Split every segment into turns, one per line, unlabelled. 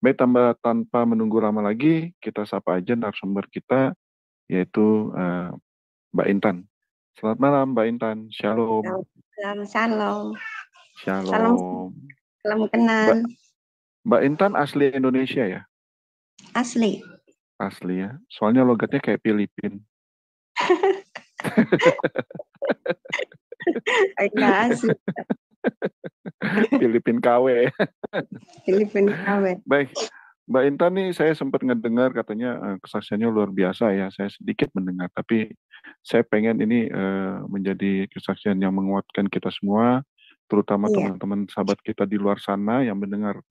Baik, tanpa menunggu lama lagi, kita sapa aja narasumber kita, yaitu Mbak Intan. Selamat malam, Mbak Intan. Shalom.
Salam, salam. Salam,
Shalom.
salam kenal.
Mbak Intan asli Indonesia ya?
Asli.
Asli ya. Soalnya logatnya kayak Filipin.
Enggak asli.
Filipin KW.
Filipin KW.
Baik, Mbak Intan nih saya sempat ngedengar katanya kesaksiannya luar biasa ya. Saya sedikit mendengar, tapi saya pengen ini menjadi kesaksian yang menguatkan kita semua, terutama teman-teman sahabat kita di luar sana yang mendengar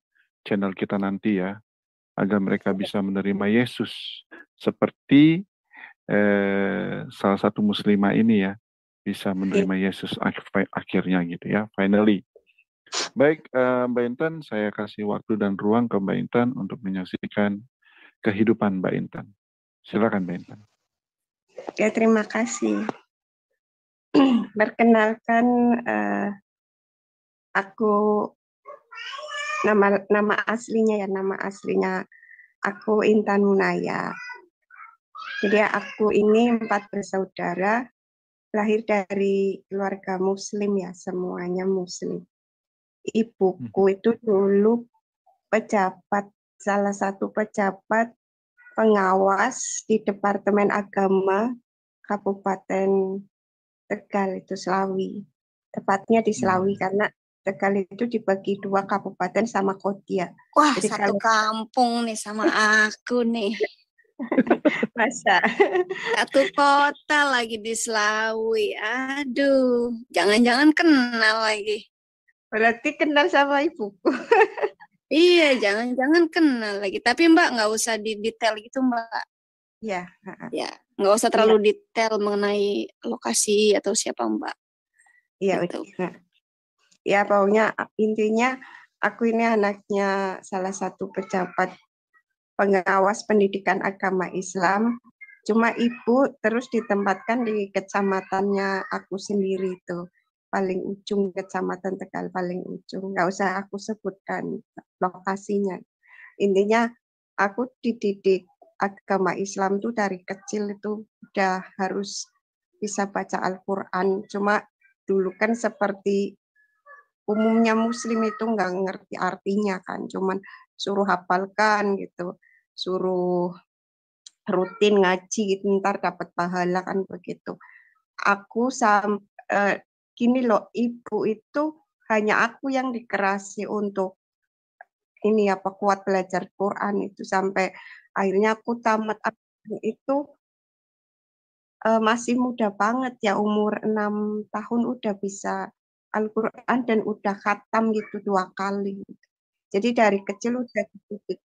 channel kita nanti ya, agar mereka bisa menerima Yesus seperti salah satu muslimah ini ya, bisa menerima Yesus akhirnya gitu ya, finally. Baik, Mbak Intan, saya kasih waktu dan ruang ke Mbak Intan untuk menyaksikan kehidupan Mbak Intan. Silakan Mbak Intan.
Ya, terima kasih. Perkenalkan, aku nama aslinya aku Intan Munaya. Jadi aku ini 4 bersaudara, lahir dari keluarga Muslim ya, semuanya Muslim. Ibuku itu dulu pejabat, salah satu pejabat pengawas di Departemen Agama Kabupaten Tegal itu Selawi. Tepatnya di Selawi karena Tegal itu dibagi 2 kabupaten sama kota.
Wah, jadi satu kampung nih sama aku nih.
Masa?
Satu kota lagi di Selawi. Aduh, jangan-jangan kenal lagi.
Berarti kenal sama ibuku.
Iya, jangan-jangan kenal lagi. Tapi Mbak nggak usah didetail gitu Mbak.
Iya.
Ya, nggak usah terlalu detail mengenai lokasi atau siapa Mbak.
Iya.
Gitu.
Ya pokoknya intinya aku ini anaknya salah satu pejabat pengawas pendidikan agama Islam. Cuma ibu terus ditempatkan di kecamatannya aku sendiri itu. Paling ujung kecamatan Tegal, paling ujung. Nggak usah aku sebutkan lokasinya. Intinya aku dididik agama Islam tuh dari kecil itu udah harus bisa baca Al-Quran. Cuma dulu kan seperti umumnya Muslim itu nggak ngerti artinya kan. Cuman suruh hafalkan gitu. Suruh rutin ngaji gitu, ntar dapat pahala kan begitu. Aku gini loh, ibu itu hanya aku yang dikerasi untuk ini apa kuat belajar Quran itu sampai akhirnya aku tamat itu masih muda banget ya, umur 6 tahun udah bisa Al-Quran dan udah khatam gitu 2 kali. Jadi dari kecil udah dididik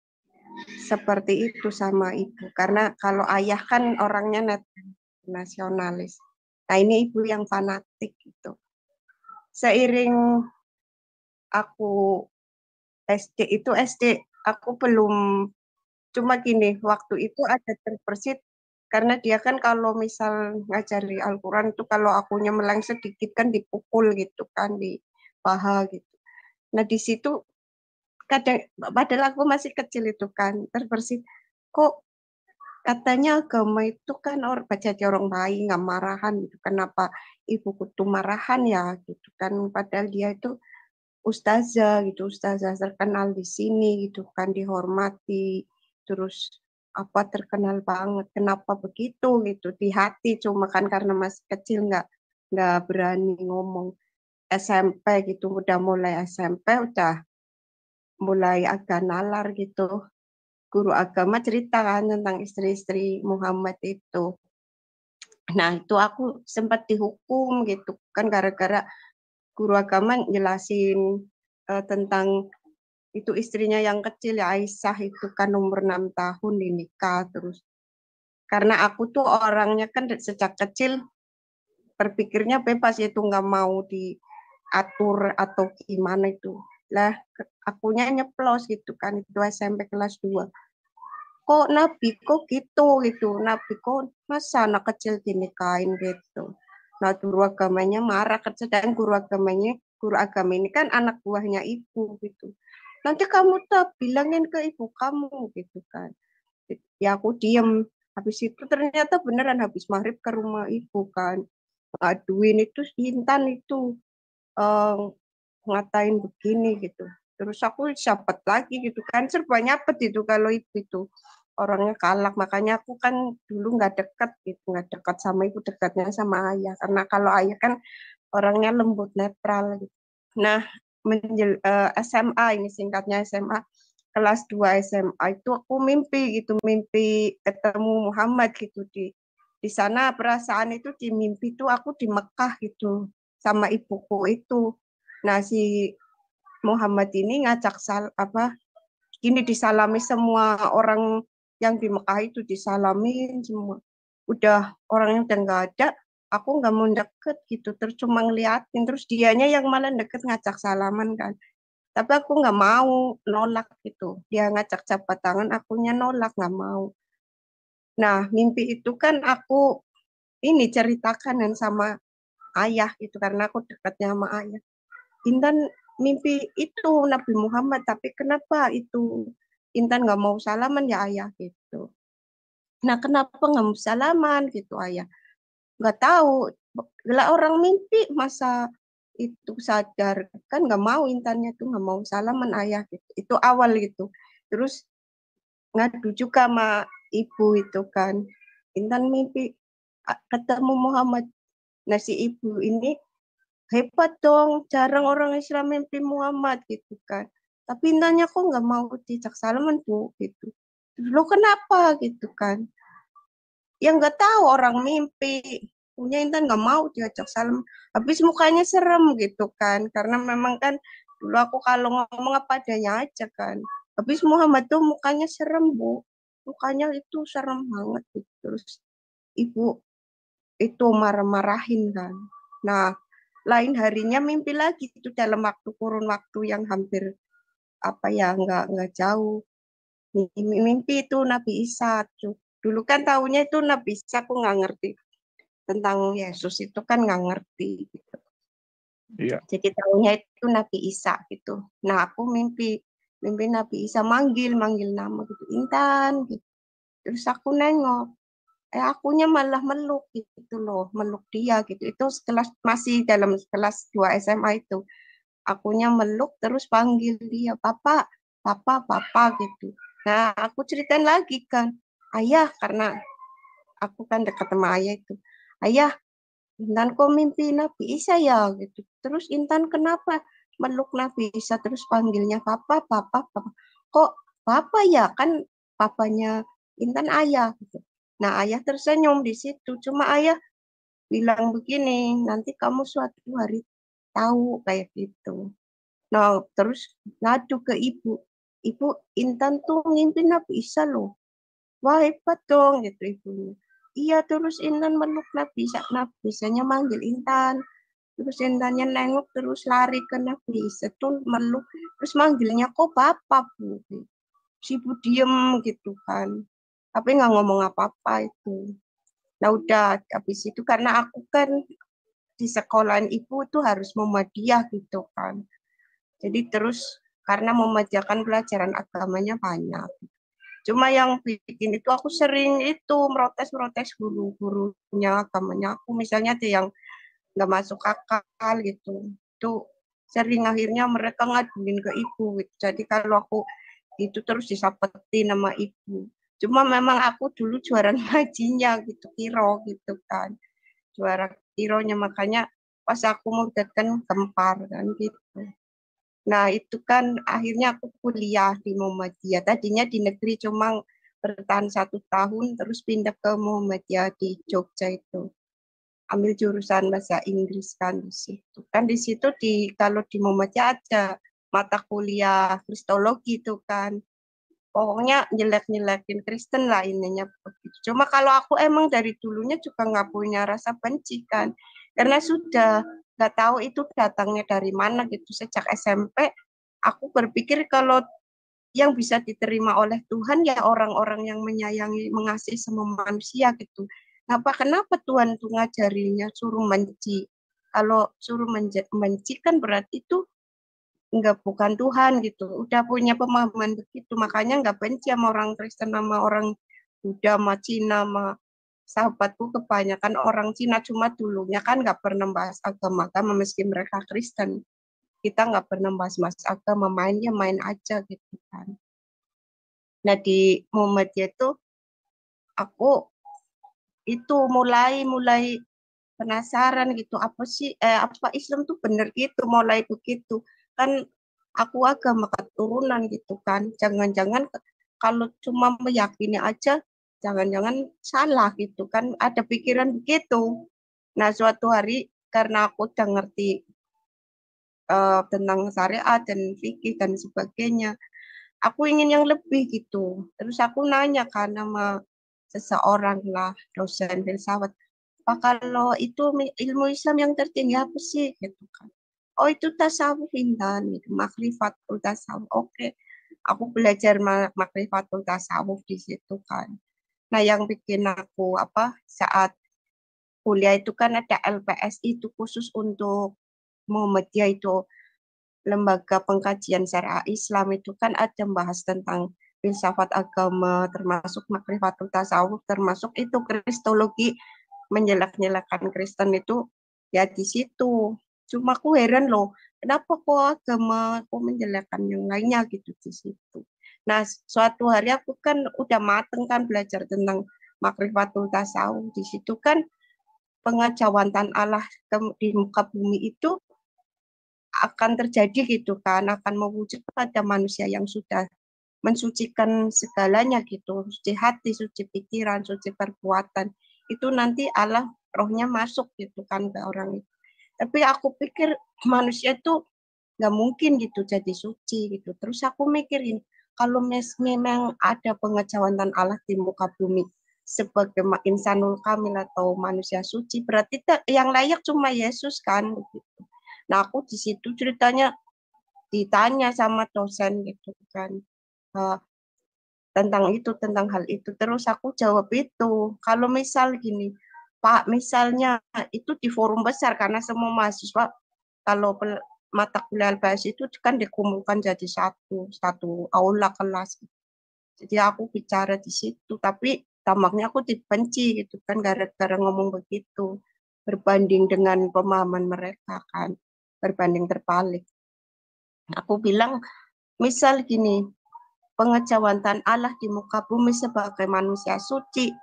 seperti itu sama ibu. Karena kalau ayah kan orangnya nasionalis. Nah ini ibu yang fanatik gitu. Seiring aku SD aku belum, cuma gini, waktu itu ada terbersit karena dia kan kalau misal ngajari Al-Quran itu kalau akunya meleng sedikit kan dipukul gitu kan di paha gitu. Nah di situ kadang padahal aku masih kecil itu kan terbersit kok katanya agama itu kan jadi orang baik nggak marahan gitu, kenapa ibuku tuh marahan ya gitu kan, padahal dia itu ustazah gitu, ustazah terkenal di sini gitu kan, dihormati, terus apa terkenal banget, kenapa begitu gitu di hati, cuma kan karena masih kecil nggak berani ngomong. SMP gitu udah mulai SMP udah mulai agak nalar gitu, guru agama cerita kan tentang istri-istri Muhammad itu. Nah itu aku sempat dihukum gitu kan gara-gara guru agama jelasin tentang itu istrinya yang kecil ya, Aisyah itu kan umur 6 tahun dinikah terus. Karena aku tuh orangnya kan sejak kecil berpikirnya bebas, itu nggak mau diatur atau gimana itu. Lah akunya nyeplos gitu kan, itu SMP kelas 2. Kok Nabi kok gitu, Nabi kok masa anak kecil dinikahin gitu. Nah guru agamanya marah, sedangkan guru agama ini kan anak buahnya ibu gitu. nanti kamu tak bilangin ke ibu kamu gitu kan. Ya aku diem. Habis itu ternyata beneran habis maghrib ke rumah ibu kan. Aduin itu Intan itu eh, ngatain begini gitu. Terus aku dapat lagi gitu kan, serba nyapet itu kalau ibu itu orangnya galak. Makanya aku kan dulu nggak dekat gitu, nggak dekat sama ibu, dekatnya sama ayah. Karena kalau ayah kan orangnya lembut netral gitu. Nah, SMA ini singkatnya SMA kelas 2 SMA itu aku mimpi gitu, mimpi ketemu Muhammad gitu di sana. Perasaan itu di mimpi itu aku di Mekah gitu sama ibuku itu. Nah, si Muhammad ini ngajak gini disalami semua orang yang di Mekah itu disalamin semua. Udah orangnya udah nggak ada, aku nggak mau deket gitu, terus cuma ngeliatin, terus dianya yang malah deket ngajak salaman kan. Tapi aku nggak mau nolak gitu. Dia ngajak jabat tangan, akunya nolak nggak mau. Nah, mimpi itu kan aku ini ceritakan kan sama ayah itu karena aku dekatnya sama ayah. Intan mimpi itu Nabi Muhammad, tapi kenapa itu Intan nggak mau salaman ya ayah gitu. Nah, kenapa nggak mau salaman gitu ayah? Nggak tahu. Lah orang mimpi masa itu sadar kan nggak mau Intannya tuh nggak mau salaman ayah gitu. Itu awal gitu. Terus ngadu juga sama ibu itu kan. Intan mimpi ketemu Muhammad. Nah si ibu ini hebat dong, jarang orang Islam mimpi Muhammad gitu kan. Tapi Intannya kok nggak mau dijak salaman tuh gitu. Lo kenapa gitu kan? Ya nggak tahu orang mimpi. Punya Intan nggak mau diajak salam. Habis mukanya serem gitu kan. Karena memang kan dulu aku kalau ngomong apa adanya aja kan. Habis Muhammad tuh mukanya serem, Bu. Mukanya itu serem banget gitu. Terus ibu itu marah-marahin kan. Nah, lain harinya mimpi lagi itu dalam waktu kurun waktu yang hampir apa ya nggak jauh. Mimpi itu Nabi Isa. Dulu kan tahunya itu Nabi Isa, aku nggak ngerti tentang Yesus itu kan nggak ngerti gitu.
Iya.
Jadi tahunya itu Nabi Isa gitu. Nah aku mimpi Nabi Isa manggil nama gitu Intan gitu. Terus aku nengok, akunya malah meluk gitu loh, meluk dia gitu. Itu sekelas masih dalam kelas 2 SMA itu. Akunya meluk terus panggil dia, Papa, Papa, Papa gitu. Nah aku ceritain lagi kan, ayah karena aku kan dekat sama ayah itu. Ayah, Intan kok mimpi Nabi Isa ya gitu. Terus Intan kenapa meluk Nabi Isa terus panggilnya papa, papa, papa. Kok papa ya kan papanya Intan ayah gitu. Nah ayah tersenyum di situ. Cuma ayah bilang begini, nanti kamu suatu hari tahu kayak gitu. Nah terus ngadu ke ibu. Ibu Intan tuh ngimpi Nabi Isa loh. Wah hebat dong gitu ibunya. Iya terus Intan meluk Nabi Isa. Nabi Isanya manggil Intan. Terus Intannya nengok terus lari ke Nabi Isa tuh meluk. Terus manggilnya kok bapak bu. Si ibu diem gitu kan. Tapi nggak ngomong apa-apa itu. Nah udah habis itu karena aku kan di sekolahan ibu tuh harus Muhammadiyah gitu kan. Jadi terus karena memanjakan pelajaran agamanya banyak. Cuma yang bikin itu aku sering itu protes-protes guru-gurunya agamanya aku. Misalnya ada yang nggak masuk akal gitu. Itu sering akhirnya mereka ngaduin ke ibu gitu. Jadi kalau aku itu terus disapeti nama ibu. Cuma memang aku dulu juara ngajinya gitu, kiro gitu kan. Juara kironya makanya pas aku mau datang gempar kan gitu. Nah, itu kan akhirnya aku kuliah di Muhammadiyah. Tadinya di negeri cuma bertahan 1 tahun, terus pindah ke Muhammadiyah di Jogja itu. Ambil jurusan bahasa Inggris kan di situ. Kan di situ kalau di Muhammadiyah ada mata kuliah Kristologi itu kan. Pokoknya jelek-jelekin Kristen lah ininya. Cuma kalau aku emang dari dulunya juga nggak punya rasa benci kan. Karena sudah nggak tahu itu datangnya dari mana gitu. Sejak SMP aku berpikir kalau yang bisa diterima oleh Tuhan ya orang-orang yang menyayangi, mengasihi semua manusia gitu. Kenapa Tuhan tuh ngajarinya suruh benci? Kalau suruh benci kan berarti itu nggak bukan Tuhan gitu, udah punya pemahaman begitu, makanya nggak benci sama orang Kristen, sama orang Buddha, sama Cina, sama sahabatku kebanyakan orang Cina, cuma dulunya kan nggak pernah bahas agama meski mereka Kristen, kita nggak pernah bahas agama, mainnya main aja gitu kan. Nah di Muhammadiyah itu aku itu mulai penasaran gitu, apa sih apa Islam tuh bener gitu, mulai begitu kan. Aku agama keturunan gitu kan, jangan-jangan kalau cuma meyakini aja jangan-jangan salah gitu kan, ada pikiran begitu. Nah suatu hari karena aku udah ngerti tentang syariat dan fikih dan sebagainya, aku ingin yang lebih gitu. Terus aku nanya kan sama seseorang lah, dosen filsafat, apa kalau itu ilmu Islam yang tertinggi apa sih gitu kan. Oh itu tasawuf Intan, gitu, makrifatul tasawuf. Oke, aku belajar makrifatul tasawuf di situ kan. Nah yang bikin aku apa, saat kuliah itu kan ada LPSI itu khusus untuk Muhammadiyah, itu lembaga pengkajian syariah Islam, itu kan ada membahas tentang filsafat agama, termasuk makrifatul tasawuf, termasuk itu kristologi, menjelek-jelekan Kristen itu ya di situ. Cuma aku heran loh, kenapa kok agama aku menjelekkan yang lainnya gitu di situ. Nah, suatu hari aku kan udah mateng kan belajar tentang makrifatul tasawuf, di situ kan pengetahuan Allah di muka bumi itu akan terjadi gitu kan, akan mewujud pada manusia yang sudah mensucikan segalanya gitu, suci hati, suci pikiran, suci perbuatan. Itu nanti Allah rohnya masuk gitu kan ke orang itu. Tapi aku pikir manusia itu nggak mungkin gitu jadi suci gitu. Terus aku mikirin, kalau memang ada pengetahuan Allah di muka bumi sebagai insanul kamil atau manusia suci, berarti yang layak cuma Yesus kan begitu. Nah aku di situ ceritanya ditanya sama dosen gitu kan, uh, tentang hal itu. Terus aku jawab itu, kalau misal gini, Pak, misalnya itu di forum besar karena semua mahasiswa kalau mata kuliah LPS itu kan dikumpulkan jadi satu satu aula kelas. Jadi aku bicara di situ, tapi tampaknya aku dibenci gitu kan gara-gara ngomong begitu, berbanding dengan pemahaman mereka kan, berbanding terbalik. Aku bilang, misal gini, pengejawatan Allah di muka bumi sebagai manusia suci.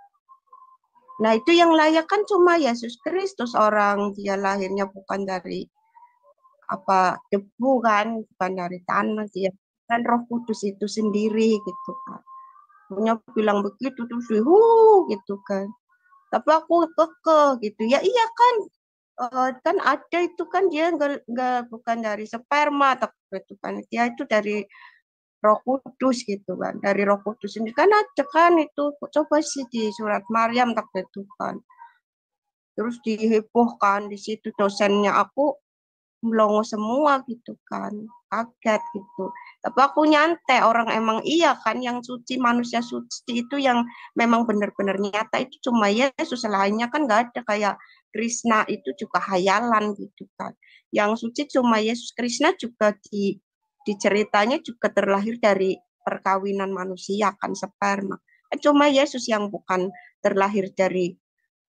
Nah itu yang layak kan cuma Yesus Kristus, orang dia lahirnya bukan dari apa debu kan, bukan dari tanah, dia kan Roh Kudus itu sendiri gitu kan. Punya bilang begitu terus gitu kan. Tapi aku kekeh gitu. Ya iya kan, kan ada itu kan dia nggak bukan dari sperma tapi itu kan dia itu dari Roh Kudus gitu kan, dari Roh Kudus ini kan ada kan itu, coba sih di surat Maryam tak itu kan, terus dihebohkan di situ, dosennya aku melongo semua gitu kan, kaget gitu. Tapi aku nyantai, orang emang iya kan yang suci, manusia suci itu yang memang benar-benar nyata itu cuma Yesus, lainnya kan nggak ada, kayak Krishna itu juga hayalan gitu kan. Yang suci cuma Yesus. Krishna juga di ceritanya juga terlahir dari perkawinan manusia kan, sperma. Cuma Yesus yang bukan terlahir dari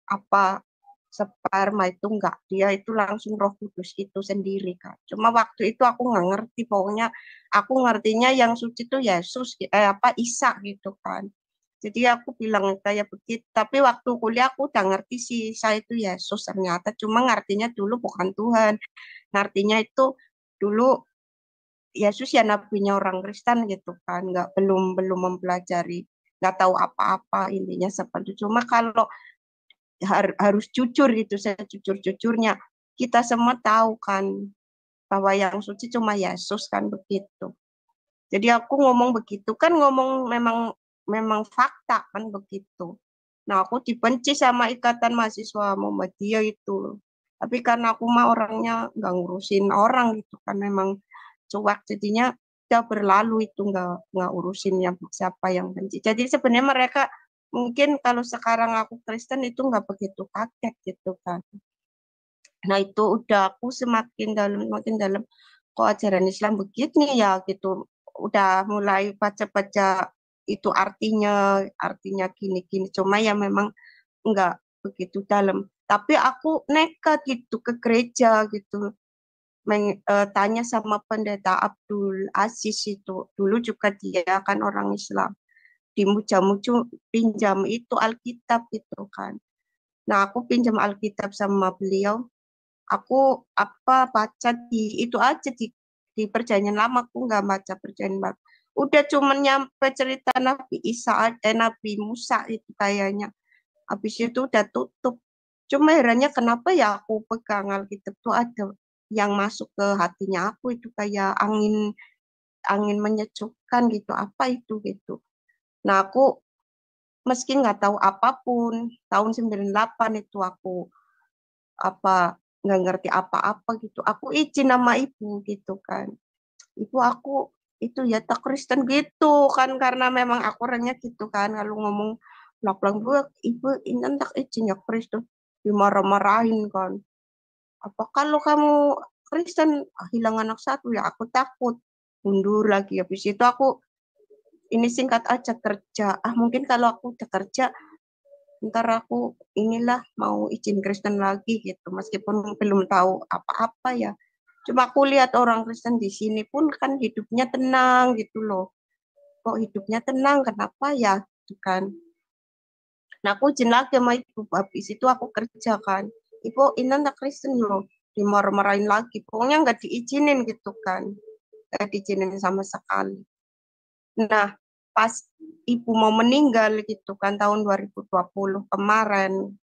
apa sperma, itu enggak, dia itu langsung Roh Kudus itu sendiri kan. Cuma waktu itu aku nggak ngerti, pokoknya aku ngertinya yang suci itu Yesus, apa Isa gitu kan. Jadi aku bilang kayak begitu, tapi waktu kuliah aku udah ngerti sih saya itu Yesus ternyata, cuma ngertinya dulu bukan Tuhan, ngertinya itu dulu Yesus ya nabinya orang Kristen gitu kan, nggak belum belum mempelajari, nggak tahu apa-apa intinya seperti itu. Cuma kalau harus jujur gitu, saya jujur-jujurnya, kita semua tahu kan bahwa yang suci cuma Yesus kan begitu. Jadi aku ngomong begitu kan, ngomong memang memang fakta kan begitu. Nah aku dibenci sama ikatan mahasiswa Muhammadiyah itu, tapi karena aku mah orangnya nggak ngurusin orang gitu kan, memang cuek, jadinya udah berlalu itu, nggak urusin yang siapa yang benci. Jadi sebenarnya mereka mungkin kalau sekarang aku Kristen itu nggak begitu kaget gitu kan. Nah itu udah aku semakin dalam, kok ajaran Islam begini ya gitu. Udah mulai baca-baca itu artinya gini-gini. Cuma ya memang enggak begitu dalam. Tapi aku nekat gitu ke gereja gitu. Tanya sama pendeta Abdul Aziz itu. Dulu juga dia kan orang Islam. Dimuja-muju pinjam itu Alkitab gitu kan. Nah, aku pinjam Alkitab sama beliau. Aku baca di itu aja di perjanjian lama, aku nggak baca perjanjian baru. Udah cuman nyampe cerita Nabi Isa, Nabi Musa itu kayaknya. Habis itu udah tutup. Cuma herannya kenapa ya aku pegang Alkitab tuh ada yang masuk ke hatinya aku itu kayak angin angin menyejukkan gitu. Apa itu gitu. Nah, aku meski nggak tahu apapun, tahun 98 itu aku apa nggak ngerti apa-apa gitu. Aku izin sama ibu gitu kan. Ibu aku itu ya tak Kristen gitu kan karena memang aku orangnya gitu kan kalau ngomong pelan gue ibu ini tak izin ya Kristen dimarah-marahin kan. Apa kalau kamu Kristen hilang anak satu ya aku takut mundur lagi habis itu aku ini singkat aja kerja mungkin kalau aku udah kerja ntar aku inilah mau izin Kristen lagi gitu meskipun belum tahu apa-apa ya cuma aku lihat orang Kristen di sini pun kan hidupnya tenang gitu loh kok hidupnya tenang kenapa ya gitu kan nah aku izin lagi sama ibu habis itu aku kerja kan ibu ini anak Kristen loh dimarah-marahin lagi pokoknya nggak diizinin gitu kan nggak diizinin sama sekali nah pas ibu mau meninggal gitu kan tahun 2020 kemarin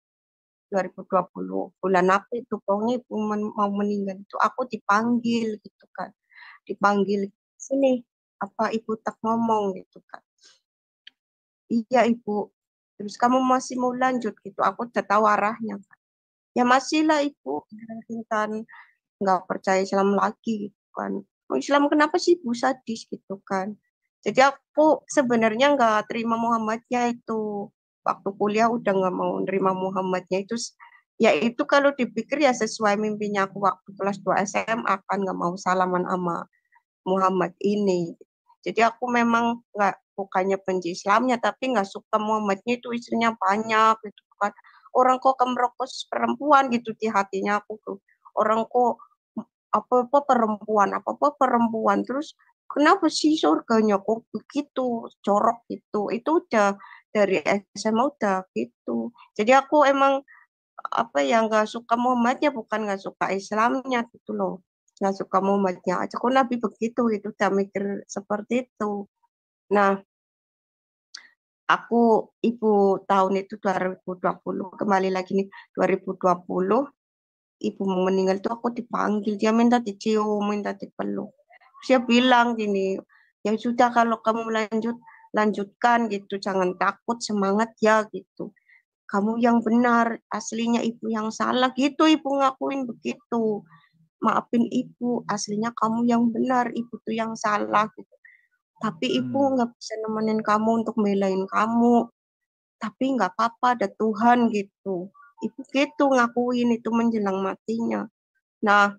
2020 bulan apa itu pokoknya ibu mau meninggal itu aku dipanggil gitu kan dipanggil sini apa ibu tak ngomong gitu kan iya ibu terus kamu masih mau lanjut gitu aku udah tahu arahnya kan ya masih lah ibu kan nggak percaya Islam lagi gitu kan oh, Islam kenapa sih ibu sadis gitu kan jadi aku sebenarnya nggak terima Muhammadnya itu waktu kuliah udah nggak mau nerima Muhammadnya itu ya itu kalau dipikir ya sesuai mimpinya aku waktu kelas 2 SMA kan nggak mau salaman sama Muhammad ini. Jadi aku memang nggak bukannya benci Islamnya, tapi nggak suka Muhammadnya itu istrinya banyak gitu kan. Orang kok kemerokos perempuan gitu di hatinya aku tuh. Orang kok apa-apa perempuan, apa-apa perempuan. Terus kenapa sih surganya kok begitu jorok gitu. Itu udah dari SMA udah gitu. Jadi aku emang apa ya nggak suka Muhammadnya bukan nggak suka Islamnya gitu loh nggak suka Muhammadnya aja kok Nabi begitu itu udah mikir seperti itu nah aku ibu tahun itu 2020 kembali lagi nih 2020 ibu mau meninggal tuh aku dipanggil dia minta dicium minta dipeluk terus dia bilang gini ya sudah kalau kamu lanjutkan gitu jangan takut semangat ya gitu kamu yang benar, aslinya ibu yang salah. Gitu ibu ngakuin begitu. Maafin ibu, aslinya kamu yang benar, ibu tuh yang salah. Gitu. Tapi ibu nggak bisa nemenin kamu untuk belain kamu. Tapi nggak apa-apa, ada Tuhan gitu. Ibu gitu ngakuin itu menjelang matinya. Nah,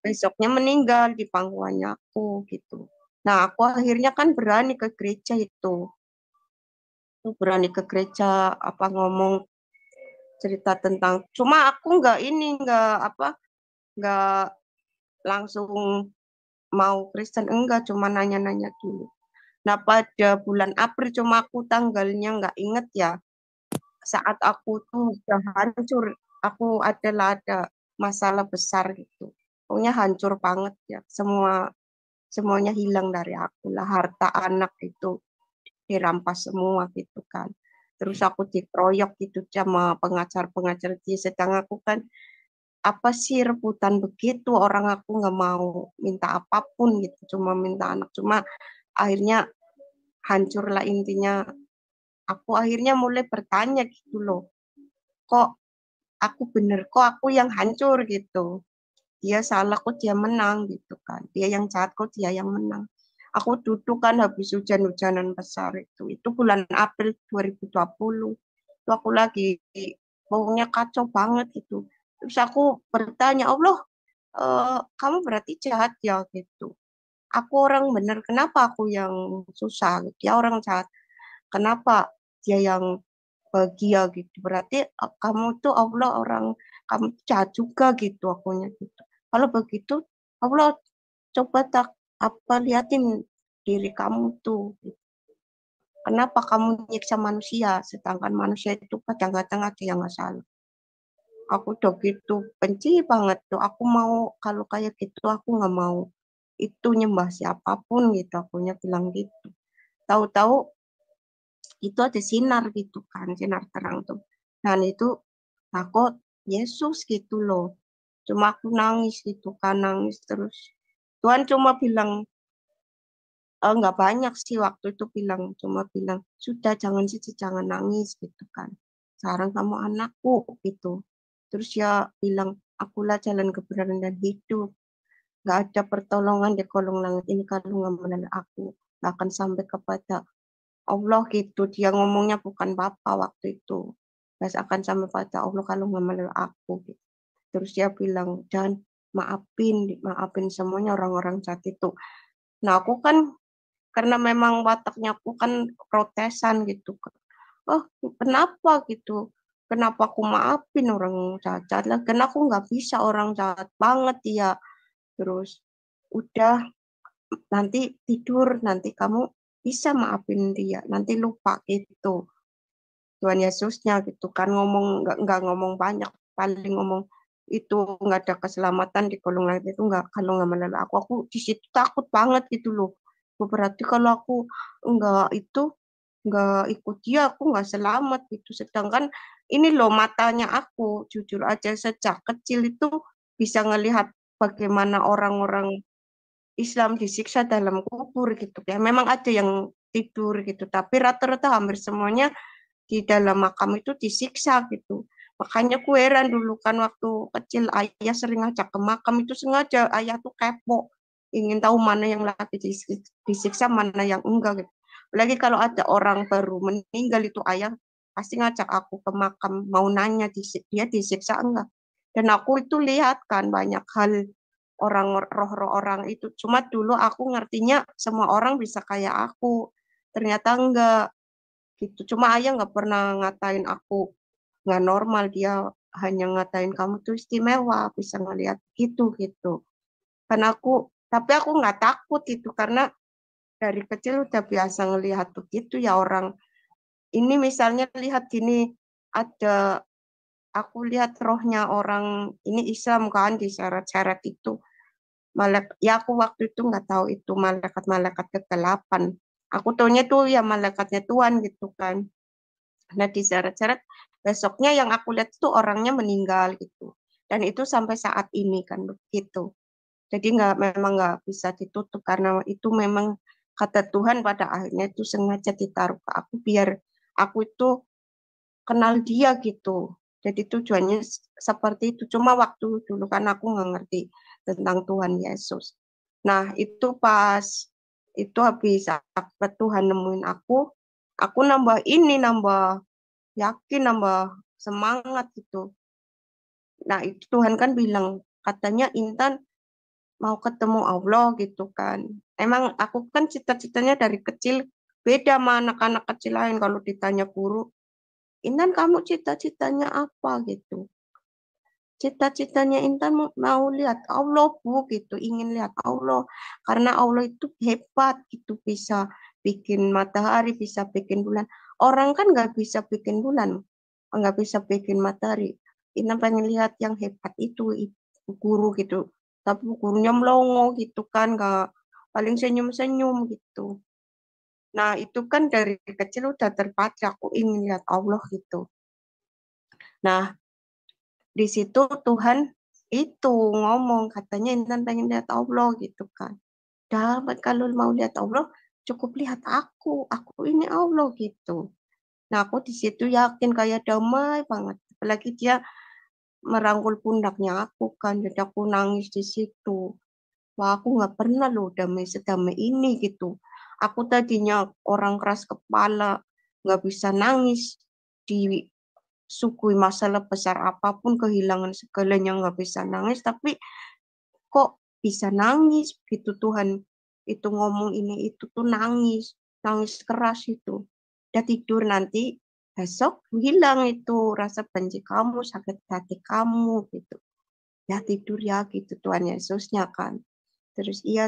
besoknya meninggal di pangkuannya aku gitu. Nah, aku akhirnya kan berani ke gereja itu. Aku berani ke gereja apa ngomong cerita tentang cuma aku nggak ini nggak langsung mau Kristen enggak cuma nanya-nanya dulu nah pada bulan April cuma aku tanggalnya nggak inget ya saat aku tuh udah hancur aku ada masalah besar gitu pokoknya hancur banget ya semuanya hilang dari aku lah harta anak itu dirampas semua gitu kan terus aku dikeroyok gitu sama pengacar-pengacar dia sedang aku kan apa sih rebutan begitu orang aku nggak mau minta apapun gitu cuma minta anak cuma akhirnya hancur lah intinya aku akhirnya mulai bertanya gitu loh kok aku bener kok aku yang hancur gitu dia salah kok dia menang gitu kan dia yang jahat kok dia yang menang aku duduk kan habis hujan-hujanan besar itu bulan April 2020 itu aku lagi pokoknya kacau banget gitu terus aku bertanya Allah kamu berarti jahat ya gitu. Aku orang bener, kenapa aku yang susah gitu. Dia orang jahat, kenapa dia yang bahagia gitu. Berarti kamu tuh Allah orang, kamu tuh jahat juga gitu akunya gitu. Kalau begitu, Allah coba tak apa liatin diri kamu tuh. Kenapa kamu nyiksa manusia, sedangkan manusia itu kadang-kadang ada yang nggak salah. Aku udah gitu benci banget tuh. Aku mau kalau kayak gitu aku nggak mau. Itu nyembah siapapun gitu. Akunya bilang gitu. Tahu-tahu itu ada sinar gitu kan, sinar terang tuh. Dan itu takut Yesus gitu loh. Cuma aku nangis gitu kan, nangis terus. Tuhan cuma bilang, nggak banyak sih waktu itu bilang, cuma bilang, sudah jangan sih, jangan nangis gitu kan. Sekarang kamu anakku gitu. Terus ya bilang, akulah jalan kebenaran dan hidup. Nggak ada pertolongan di kolong langit ini kalau nggak melalui aku. Nggak akan sampai kepada Allah gitu. Dia ngomongnya bukan Bapa waktu itu. Nggak akan sampai pada Allah kalau nggak melalui aku. Gitu. Terus dia bilang, dan maafin, maafin semuanya orang-orang saat itu. Nah aku kan karena memang wataknya aku kan protesan gitu. Oh kenapa gitu? Kenapa aku maafin orang jahat lah? Karena aku nggak bisa orang jahat banget ya. Terus udah nanti tidur, nanti kamu bisa maafin dia, nanti lupa gitu. Tuhan Yesusnya gitu kan ngomong nggak ngomong banyak, paling ngomong itu nggak ada keselamatan di kolong langit itu nggak kalau nggak melalui aku di situ takut banget gitu loh. Berarti kalau aku nggak itu nggak ikut dia aku nggak selamat gitu. Sedangkan ini loh matanya aku jujur aja sejak kecil itu bisa ngelihat bagaimana orang-orang Islam disiksa dalam kubur gitu ya. Memang ada yang tidur gitu, tapi rata-rata hampir semuanya di dalam makam itu disiksa gitu. Makanya ku heran dulu kan waktu kecil ayah sering ngajak ke makam itu sengaja ayah tuh kepo ingin tahu mana yang lagi disiksa mana yang enggak gitu. Lagi kalau ada orang baru meninggal itu ayah pasti ngajak aku ke makam mau nanya dia disiksa enggak. Dan aku itu lihat kan banyak hal orang roh-roh orang itu. Cuma dulu aku ngertinya semua orang bisa kayak aku. Ternyata enggak gitu. Cuma ayah nggak pernah ngatain aku nggak normal. Dia hanya ngatain kamu tuh istimewa, bisa ngeliat gitu gitu. Karena tapi aku nggak takut itu karena dari kecil udah biasa ngelihat begitu ya orang. Ini misalnya lihat gini, ada aku lihat rohnya orang ini Islam kan diseret-seret itu. Ya aku waktu itu nggak tahu itu malaikat-malaikat kegelapan. Aku taunya tuh ya malaikatnya Tuhan gitu kan. Nah, diseret-seret, besoknya yang aku lihat itu orangnya meninggal gitu. Dan itu sampai saat ini kan begitu. Jadi memang nggak bisa ditutup karena itu memang kata Tuhan pada akhirnya itu sengaja ditaruh ke aku biar aku itu kenal dia gitu. Jadi tujuannya seperti itu. Cuma waktu dulu kan aku nggak ngerti tentang Tuhan Yesus. Nah, itu pas itu habis apa Tuhan nemuin aku nambah ini, nambah yakin, nambah semangat gitu. Nah, itu Tuhan kan bilang, katanya Intan mau ketemu Allah gitu kan. Emang aku kan cita-citanya dari kecil beda sama anak-anak kecil lain kalau ditanya guru, Intan kamu cita-citanya apa gitu. Cita-citanya Intan mau lihat Allah Bu gitu, ingin lihat Allah. Karena Allah itu hebat gitu, bisa bikin matahari, bisa bikin bulan. Orang kan nggak bisa bikin bulan, nggak bisa bikin matahari. Intan pengen lihat yang hebat itu guru gitu. Tapi gurunya melongo gitu kan, nggak paling senyum-senyum gitu. Nah itu kan dari kecil udah terpatri aku ingin lihat Allah gitu. Nah di situ Tuhan itu ngomong katanya Intan pengen lihat Allah gitu kan. Dapat kalau mau lihat Allah cukup lihat aku ini Allah gitu. Nah aku di situ yakin kayak damai banget. Apalagi dia merangkul pundaknya aku kan, jadi aku nangis di situ. Wah aku nggak pernah loh damai sedamai ini gitu. Aku tadinya orang keras kepala, nggak bisa nangis di sukui masalah besar apapun kehilangan segalanya nggak bisa nangis tapi kok bisa nangis gitu Tuhan itu ngomong ini itu tuh nangis keras itu. Udah tidur nanti besok hilang itu rasa benci kamu, sakit hati kamu gitu. Ya tidur ya gitu Tuhan Yesusnya kan. Terus iya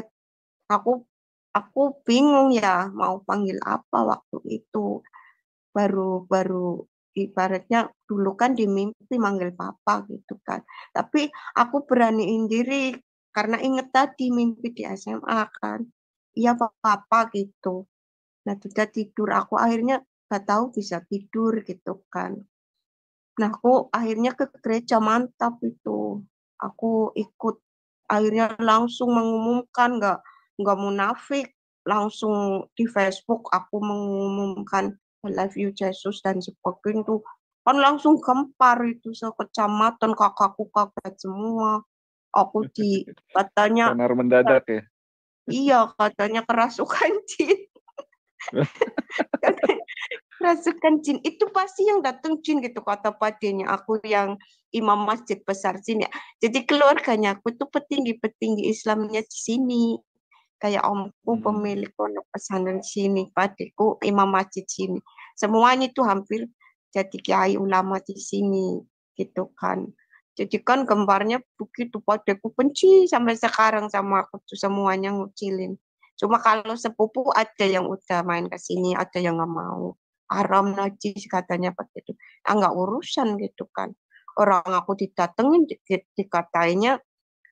aku bingung ya mau panggil apa waktu itu. Baru ibaratnya dulu kan di mimpi manggil papa gitu kan. Tapi aku beraniin diri karena inget tadi mimpi di SMA kan. Iya papa gitu. Nah sudah tidur aku akhirnya gak tahu bisa tidur gitu kan. Nah aku akhirnya ke gereja mantap itu. Aku ikut akhirnya langsung mengumumkan nggak munafik langsung di Facebook aku mengumumkan I love you Jesus dan sebagainya tuh kan langsung gempar itu sekecamatan kakakku kaget semua aku katanya
Sonar mendadak ya.
iya katanya kerasukan jin katanya kerasukan jin itu pasti yang datang jin gitu kata padenya aku yang imam masjid besar sini ya. Jadi keluarganya aku tuh petinggi-petinggi Islamnya di sini kayak omku pemilik pondok pesantren sini, padeku imam masjid sini. Semuanya itu hampir jadi kiai ulama di sini, gitu kan. Jadi kan gambarnya begitu, padeku benci sampai sekarang sama aku tuh semuanya ngucilin. Cuma kalau sepupu ada yang udah main ke sini, ada yang nggak mau. Haram najis katanya begitu. Ah nggak urusan gitu kan. Orang aku didatengin, dikatainya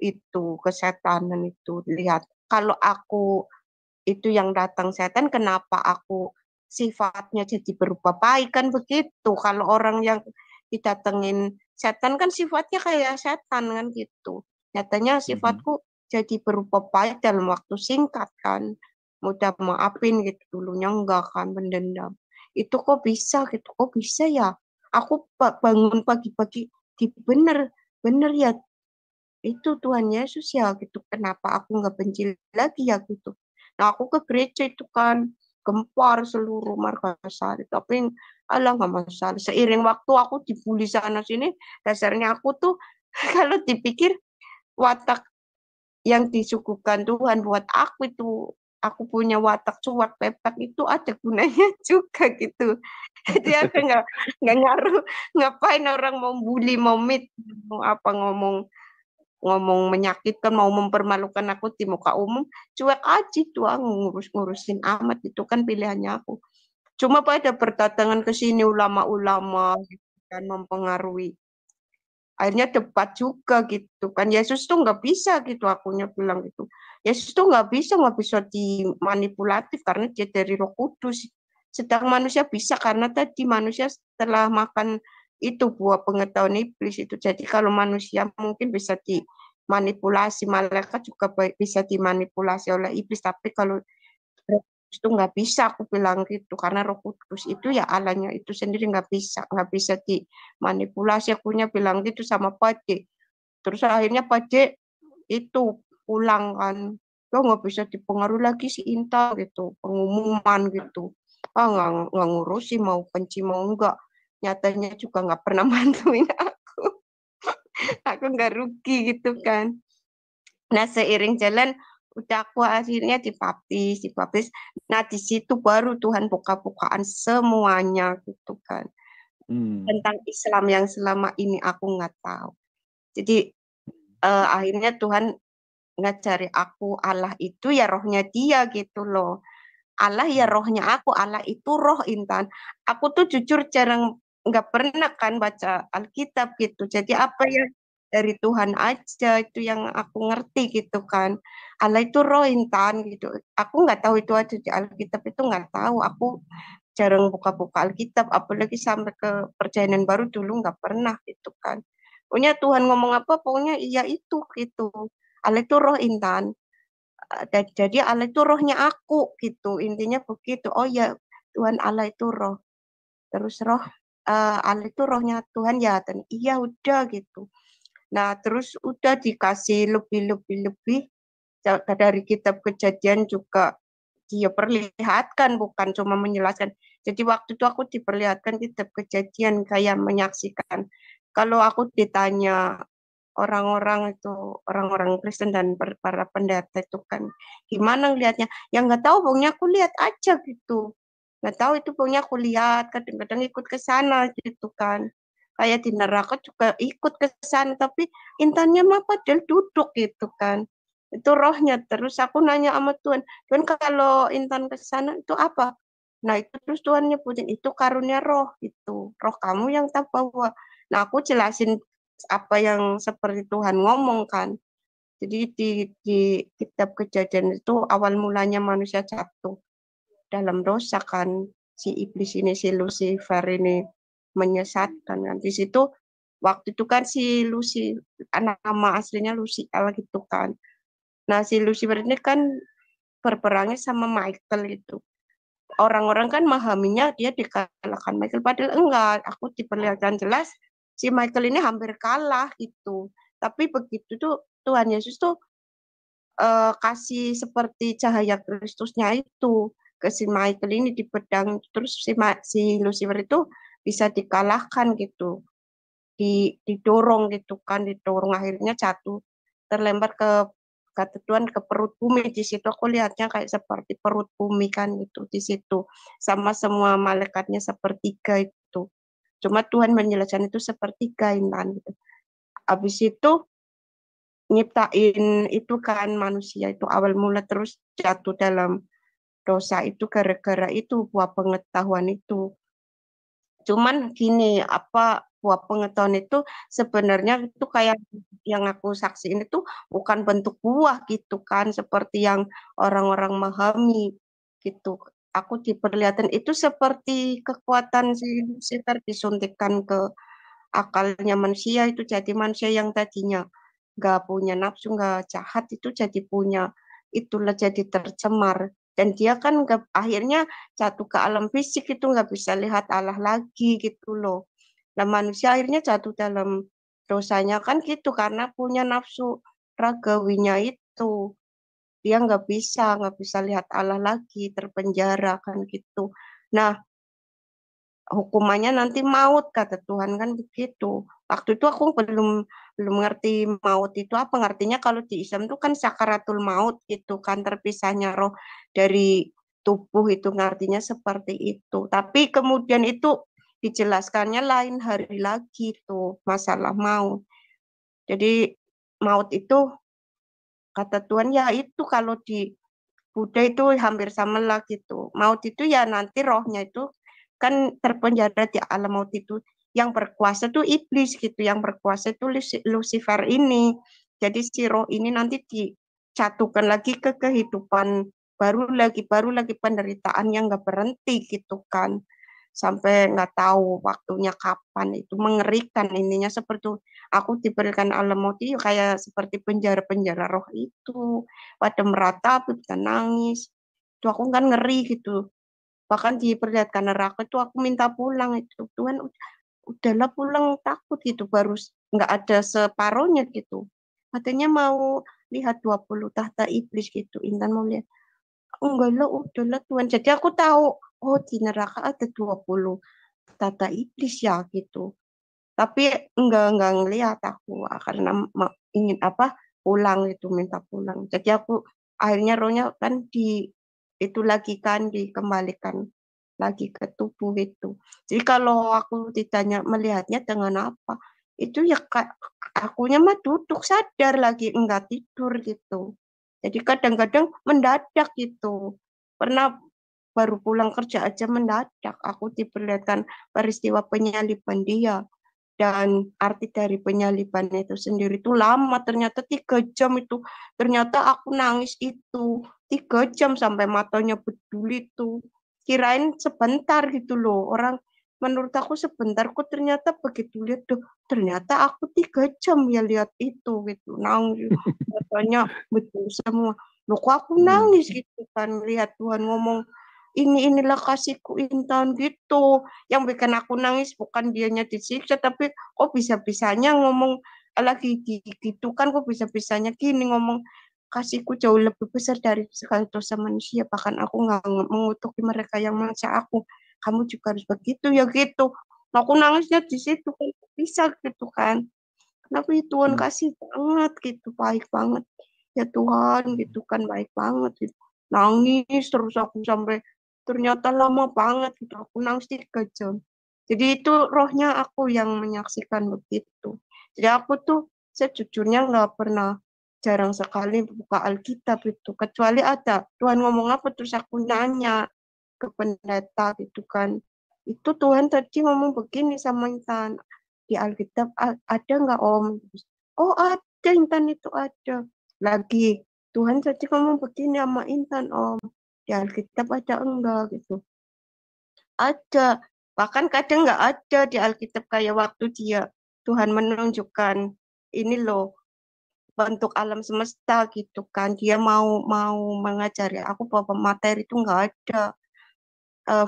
itu kesetanan itu lihat kalau aku itu yang datang setan kenapa aku sifatnya jadi berubah baik kan begitu kalau orang yang didatengin setan kan sifatnya kayak setan kan gitu nyatanya sifatku jadi berubah baik dalam waktu singkat kan mudah maafin gitu dulunya enggak kan mendendam itu kok bisa ya aku bangun pagi-pagi di bener ya itu Tuhan Yesus ya gitu. Kenapa aku nggak benci lagi ya gitu. Nah aku ke gereja itu kan gempar seluruh Margasari. Tapi alah nggak masalah. Seiring waktu aku dibully sana sini, dasarnya aku tuh kalau dipikir watak yang disuguhkan Tuhan buat aku itu aku punya watak cuek pepek itu ada gunanya juga gitu. Jadi aku nggak ngaruh ngapain orang mau bully mau mit mau apa ngomong ngomong menyakitkan mau mempermalukan aku di muka umum cuek aja tuh ngurusin amat itu kan pilihannya aku cuma pada berdatangan ke sini ulama-ulama gitu kan mempengaruhi akhirnya debat juga gitu kan Yesus tuh nggak bisa gitu akunya bilang gitu Yesus tuh nggak bisa dimanipulatif karena dia dari Roh Kudus sedang manusia bisa karena tadi manusia setelah makan itu buah pengetahuan iblis itu jadi kalau manusia mungkin bisa dimanipulasi malaikat juga bisa dimanipulasi oleh iblis tapi kalau Roh Kudus itu nggak bisa aku bilang gitu karena Roh Kudus itu ya Allahnya itu sendiri nggak bisa dimanipulasi akunya bilang gitu sama Pade terus akhirnya Pade itu pulang kan lo nggak bisa dipengaruhi lagi si Inta gitu pengumuman gitu nggak ngurusi mau benci mau enggak nyatanya juga nggak pernah bantuin aku nggak rugi gitu kan nah seiring jalan udah aku akhirnya dibaptis nah di situ baru Tuhan buka-bukaan semuanya gitu kan tentang Islam yang selama ini aku nggak tahu jadi akhirnya Tuhan ngajari aku Allah itu ya rohnya dia gitu loh Allah ya rohnya aku Allah itu roh Intan aku tuh jujur jarang nggak pernah kan baca Alkitab gitu jadi apa yang dari Tuhan aja itu yang aku ngerti gitu kan Allah itu roh Intan gitu aku nggak tahu itu ada di Alkitab itu nggak tahu aku jarang buka-buka Alkitab apalagi sampai ke perjanjian baru dulu nggak pernah gitu kan pokoknya Tuhan ngomong apa pokoknya iya itu gitu Allah itu roh Intan jadi Allah itu rohnya aku gitu intinya begitu oh ya Tuhan Allah itu roh terus roh Allah itu rohnya Tuhan ya dan iya udah gitu nah terus udah dikasih lebih dari kitab kejadian juga dia perlihatkan bukan cuma menjelaskan jadi waktu itu aku diperlihatkan kitab kejadian kayak menyaksikan kalau aku ditanya orang-orang itu, orang-orang Kristen dan para pendeta itu kan gimana ngelihatnya? Ya nggak tahu, pokoknya aku lihat aja gitu. Nggak tahu itu, pokoknya aku lihat, kadang-kadang ikut ke sana gitu kan. Kayak di neraka juga ikut ke sana, tapi intannya mah padahal duduk gitu kan. Itu rohnya. Terus aku nanya sama Tuhan, Tuhan kalau intan ke sana itu apa? Nah itu terus Tuhan nyebutin itu karunia roh gitu. Roh kamu yang tak bawa. Nah aku jelasin apa yang seperti Tuhan ngomong kan. Jadi di kitab Kejadian itu awal mulanya manusia jatuh dalam dosa kan, si iblis ini, si Lucifer ini menyesatkan kan. Di situ waktu itu kan si Lucy, nama aslinya Lucifer gitu kan. Nah si Lucifer ini kan berperangnya sama Michael itu. Orang-orang kan memahaminya dia dikalahkan Michael, padahal enggak. Aku diperlihatkan jelas si Michael ini hampir kalah gitu. Tapi begitu tuh Tuhan Yesus tuh kasih seperti cahaya Kristusnya itu ke si Michael ini di pedang, terus si Lucifer itu bisa dikalahkan gitu, didorong gitu kan, didorong akhirnya jatuh, terlempar ke kata Tuhan ke perut bumi. Di situ aku lihatnya kayak seperti perut bumi kan gitu di situ, sama semua malaikatnya sepertiga itu. Cuma Tuhan menjelaskan itu sepertiga intan gitu. Habis itu nyiptain itu kan manusia itu awal mula terus jatuh dalam dosa itu gara-gara itu buah pengetahuan itu. Cuman gini, apa buah pengetahuan itu sebenarnya itu kayak yang aku saksiin itu bukan bentuk buah gitu kan, seperti yang orang-orang memahami gitu. Aku diperlihatkan itu seperti kekuatan si Lucifer disuntikkan ke akalnya manusia, itu jadi manusia yang tadinya nggak punya nafsu, nggak jahat, itu jadi punya, itulah jadi tercemar. Dan dia kan nggak, akhirnya jatuh ke alam fisik itu nggak bisa lihat Allah lagi gitu loh. Nah manusia akhirnya jatuh dalam dosanya kan gitu karena punya nafsu ragawinya itu. Dia nggak bisa lihat Allah lagi, terpenjara kan gitu. Nah hukumannya nanti maut kata Tuhan kan begitu. Waktu itu aku belum belum ngerti maut itu apa ngertinya, kalau di Islam itu kan sakaratul maut gitu kan, terpisahnya roh dari tubuh, itu ngertinya seperti itu. Tapi kemudian itu dijelaskannya lain hari lagi tuh masalah maut. Jadi maut itu kata Tuhan ya itu kalau di Buddha itu hampir sama lah gitu. Maut itu ya nanti rohnya itu kan terpenjara di alam maut itu. Yang berkuasa tuh iblis gitu, yang berkuasa itu Lucifer ini. Jadi si roh ini nanti dicatukan lagi ke kehidupan baru lagi penderitaan yang nggak berhenti gitu kan. Sampai nggak tahu waktunya kapan, itu mengerikan ininya seperti aku diberikan alam maut itu kayak seperti penjara-penjara roh itu pada meratapi, bisa nangis. Itu aku kan ngeri gitu. Bahkan diperlihatkan neraka itu aku minta pulang itu. Tuhan udahlah pulang, takut gitu. Baru nggak ada separohnya gitu. Katanya mau lihat 20 tahta iblis gitu. Intan mau lihat. Oh, enggak lah, udahlah Tuhan. Jadi aku tahu, oh di neraka ada 20 tahta iblis ya gitu. Tapi enggak ngelihat aku karena ingin apa pulang itu, minta pulang. Jadi aku akhirnya rohnya kan itu lagi kan dikembalikan lagi ke tubuh itu. Jadi kalau aku ditanya melihatnya dengan apa, itu ya akunya mah duduk sadar lagi, enggak tidur gitu. Jadi kadang-kadang mendadak gitu. Pernah baru pulang kerja aja mendadak aku diperlihatkan peristiwa penyaliban dia, dan arti dari penyaliban itu sendiri itu lama, ternyata 3 jam itu. Ternyata aku nangis itu 3 jam sampai matanya bedul itu. Kirain sebentar gitu loh. Orang menurut aku sebentar, kok ternyata begitu lihat tuh. Ternyata aku 3 jam ya lihat itu gitu. Nangis. Matanya bedul semua. Loh kok aku nangis gitu kan. Lihat Tuhan ngomong, inilah kasihku Intan gitu. Yang bikin aku nangis bukan dianya disiksa, tapi kok bisa-bisanya ngomong lagi gitu kan, kok bisa-bisanya gini ngomong, kasihku jauh lebih besar dari segala dosa manusia, bahkan aku nggak mengutuki mereka yang mengasihi aku, kamu juga harus begitu ya gitu. Nah, aku nangisnya di situ kan bisa gitu kan. Tapi Tuhan
Hmm.
kasih banget gitu, baik banget. Ya Tuhan gitu kan, baik banget gitu. Nangis terus aku sampai ternyata lama banget gitu. Aku nangis 3 jam. Jadi itu rohnya aku yang menyaksikan begitu. Jadi aku tuh sejujurnya nggak pernah, jarang sekali buka Alkitab itu. Kecuali ada Tuhan ngomong apa terus aku nanya ke pendeta gitu kan. Itu Tuhan tadi ngomong begini sama Intan. Di Alkitab ada nggak Om? Oh ada, Intan itu ada. Lagi Tuhan tadi ngomong begini sama Intan Om. Di Alkitab ada enggak gitu. Ada. Bahkan kadang nggak ada di Alkitab kayak waktu Tuhan menunjukkan ini loh bentuk alam semesta gitu kan. Dia mau mau mengajari aku bahwa materi itu nggak ada.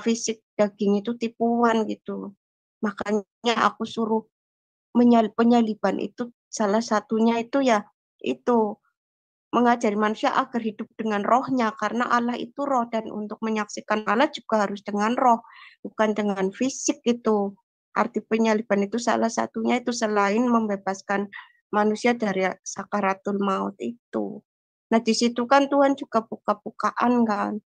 Fisik daging itu tipuan gitu. Makanya aku suruh penyaliban itu salah satunya itu ya itu mengajari manusia agar hidup dengan rohnya karena Allah itu roh dan untuk menyaksikan Allah juga harus dengan roh bukan dengan fisik gitu. Arti penyaliban itu salah satunya itu selain membebaskan manusia dari sakaratul maut itu. Nah di situ kan Tuhan juga buka-bukaan kan.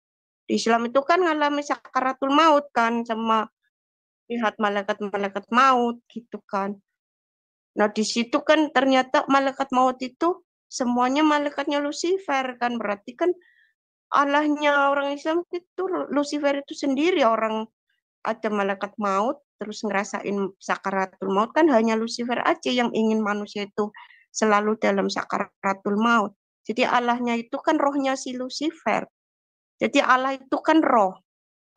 Di Islam itu kan ngalami sakaratul maut kan sama lihat malaikat-malaikat maut gitu kan. Nah, di situ kan ternyata malaikat maut itu semuanya malaikatnya Lucifer kan. Berarti kan Allahnya orang Islam itu Lucifer itu sendiri orang ada malaikat maut terus ngerasain sakaratul maut kan hanya Lucifer aja yang ingin manusia itu selalu dalam sakaratul maut. Jadi Allahnya itu kan rohnya si Lucifer. Jadi Allah itu kan roh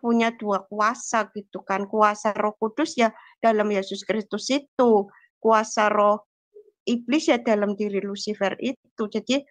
punya 2 kuasa gitu kan. Kuasa Roh Kudus ya dalam Yesus Kristus itu, kuasa roh iblis ya dalam diri Lucifer itu. Jadi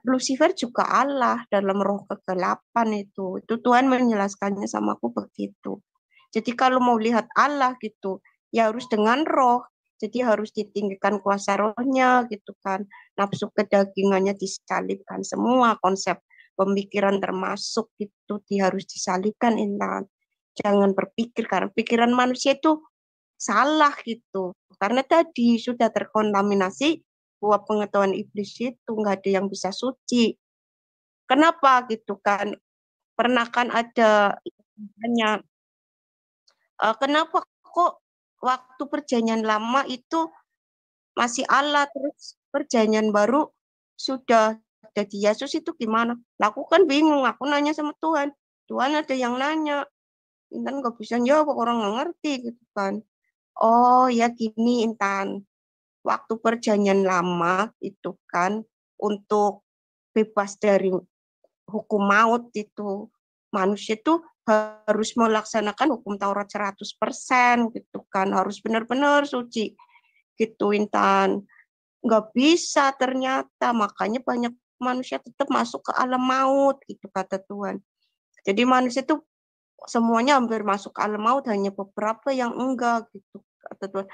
Lucifer juga Allah dalam roh kegelapan itu. Itu Tuhan menjelaskannya sama aku begitu. Jadi kalau mau lihat Allah gitu, ya harus dengan roh. Jadi harus ditinggikan kuasa rohnya gitu kan. Nafsu kedagingannya disalibkan semua, konsep pemikiran termasuk itu harus disalibkan Intan. Jangan berpikir karena pikiran manusia itu salah gitu. Karena tadi sudah terkontaminasi bahwa pengetahuan iblis itu nggak ada yang bisa suci. Kenapa gitu kan? Pernah kan ada banyak kenapa kok waktu perjanjian lama itu masih Allah terus perjanjian baru sudah jadi Yesus itu gimana? Nah, aku kan bingung, aku nanya sama Tuhan. Tuhan ada yang nanya, Intan nggak bisa jawab, orang nggak ngerti gitu kan. Oh ya gini Intan, waktu perjanjian lama itu kan untuk bebas dari hukum maut itu manusia itu harus melaksanakan hukum Taurat 100% gitu kan, harus benar-benar suci gitu Intan. Nggak bisa ternyata, makanya banyak manusia tetap masuk ke alam maut gitu kata Tuhan. Jadi manusia itu semuanya hampir masuk ke alam maut, hanya beberapa yang enggak gitu kata Tuhan.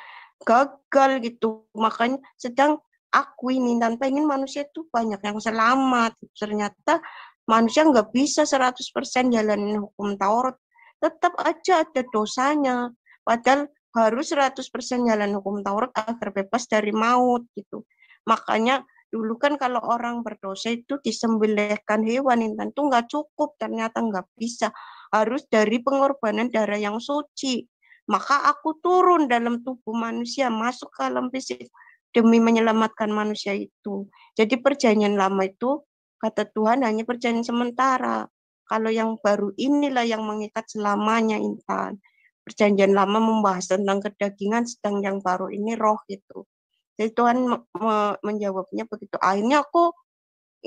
Gagal gitu, makanya sedang aku ini dan pengen manusia itu banyak yang selamat. Ternyata manusia nggak bisa 100% jalanin hukum Taurat, tetap aja ada dosanya. Padahal harus 100% jalan hukum Taurat agar bebas dari maut gitu. Makanya dulu kan kalau orang berdosa itu disembelihkan hewan, Intan itu nggak cukup, ternyata nggak bisa. Harus dari pengorbanan darah yang suci. Maka aku turun dalam tubuh manusia, masuk ke alam fisik demi menyelamatkan manusia itu. Jadi perjanjian lama itu, kata Tuhan, hanya perjanjian sementara. Kalau yang baru inilah yang mengikat selamanya, Intan. Perjanjian lama membahas tentang kedagingan, sedang yang baru ini roh gitu. Jadi Tuhan menjawabnya begitu. Akhirnya aku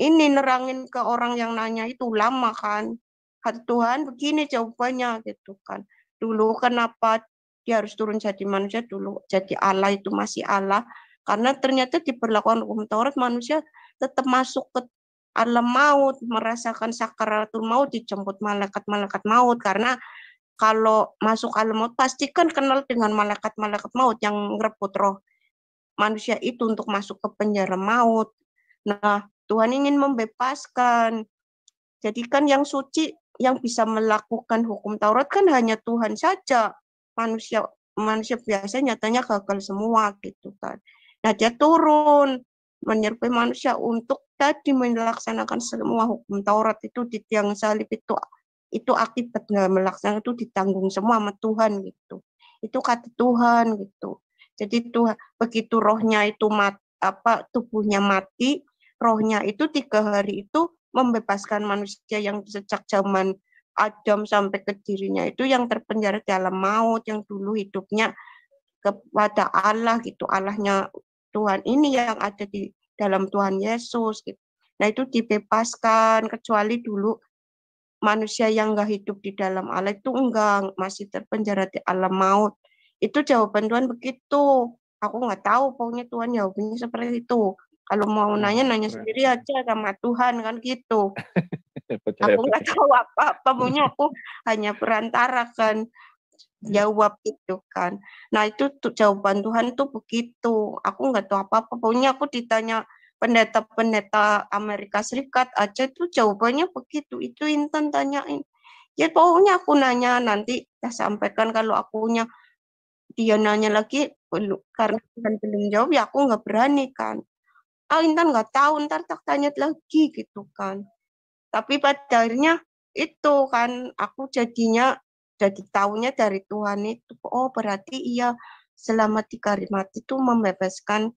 ini nerangin ke orang yang nanya itu lama kan. Kata Tuhan begini jawabannya gitu kan. Dulu kenapa dia harus turun jadi manusia dulu. Jadi Allah itu masih Allah. Karena ternyata diberlakukan hukum Taurat manusia tetap masuk ke alam maut. Merasakan sakaratul maut, dijemput malaikat-malaikat maut. Karena kalau masuk alam maut pasti kan kenal dengan malaikat-malaikat maut yang ngerebut roh manusia itu untuk masuk ke penjara maut. Nah, Tuhan ingin membebaskan. Jadi kan yang suci yang bisa melakukan hukum Taurat kan hanya Tuhan saja. Manusia manusia biasa nyatanya gagal semua gitu kan. Nah, dia turun menyerupai manusia untuk tadi melaksanakan semua hukum Taurat itu di tiang salib itu akibat nggak melaksanakan itu ditanggung semua sama Tuhan gitu. Itu kata Tuhan gitu. Jadi Tuhan begitu rohnya itu tubuhnya mati, rohnya itu 3 hari itu membebaskan manusia yang sejak zaman Adam sampai ke dirinya itu yang terpenjara di alam maut, yang dulu hidupnya kepada Allah gitu, Allahnya Tuhan ini yang ada di dalam Tuhan Yesus gitu. Nah itu dibebaskan, kecuali dulu manusia yang nggak hidup di dalam Allah itu enggak, masih terpenjara di alam maut. Itu jawaban Tuhan begitu. Aku nggak tahu, pokoknya Tuhan jawabnya seperti itu. Kalau mau nanya sendiri aja sama Tuhan kan gitu. Aku nggak tahu apa-apa, pokoknya aku hanya perantara kan jawab itu kan. Nah itu jawaban Tuhan tuh begitu. Aku nggak tahu apa-apa, pokoknya aku ditanya pendeta-pendeta Amerika Serikat aja tuh jawabannya begitu. Itu Intan tanyain. Ya pokoknya aku nanya nanti saya sampaikan kalau akunya dia nanya lagi belum karena Tuhan belum jawab ya aku nggak berani kan. Intan nggak tahu ntar tak tanya lagi gitu kan. Tapi pada akhirnya itu kan aku jadinya jadi tahunya dari Tuhan itu. Oh berarti iya selama 3 hari mati itu membebaskan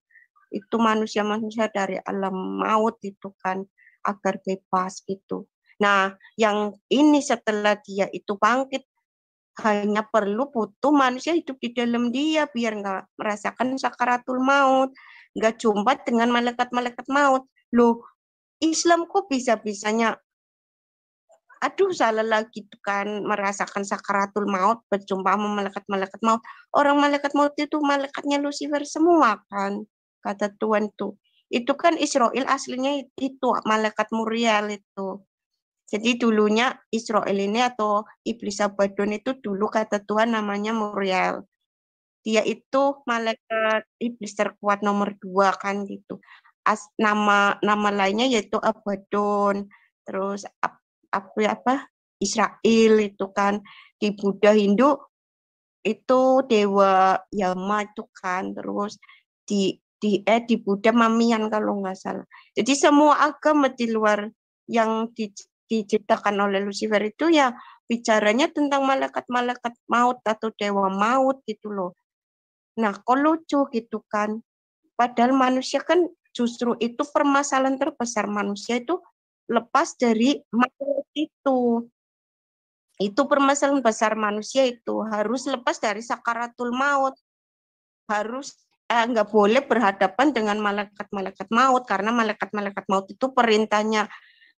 itu manusia-manusia dari alam maut itu kan agar bebas gitu. Nah yang ini setelah dia itu bangkit hanya perlu butuh manusia hidup di dalam dia biar nggak merasakan sakaratul maut, nggak jumpa dengan malaikat-malaikat maut. Loh Islam kok bisa-bisanya salah lagi tuh kan merasakan sakaratul maut berjumpa sama malaikat-malaikat maut. Orang malaikat maut itu malaikatnya Lucifer semua kan, kata Tuhan tuh. Itu kan Israel aslinya itu malaikat Muriel itu. Jadi dulunya Israel ini atau iblis Abaddon itu dulu kata Tuhan namanya Muriel. Dia itu malaikat iblis terkuat nomor 2 kan gitu. Nama lainnya yaitu Abaddon. Terus apa Israel itu kan di Buddha Hindu itu dewa Yama itu kan. Terus di Buddha Mamian kalau nggak salah. Jadi semua agama di luar yang diciptakan oleh Lucifer itu ya bicaranya tentang malaikat-malaikat maut atau dewa maut gitu loh. Nah, kok lucu gitu kan. Padahal manusia kan justru itu permasalahan terbesar manusia itu lepas dari maut itu. Itu permasalahan besar manusia itu harus lepas dari sakaratul maut. Harus nggak boleh berhadapan dengan malaikat-malaikat maut karena malaikat-malaikat maut itu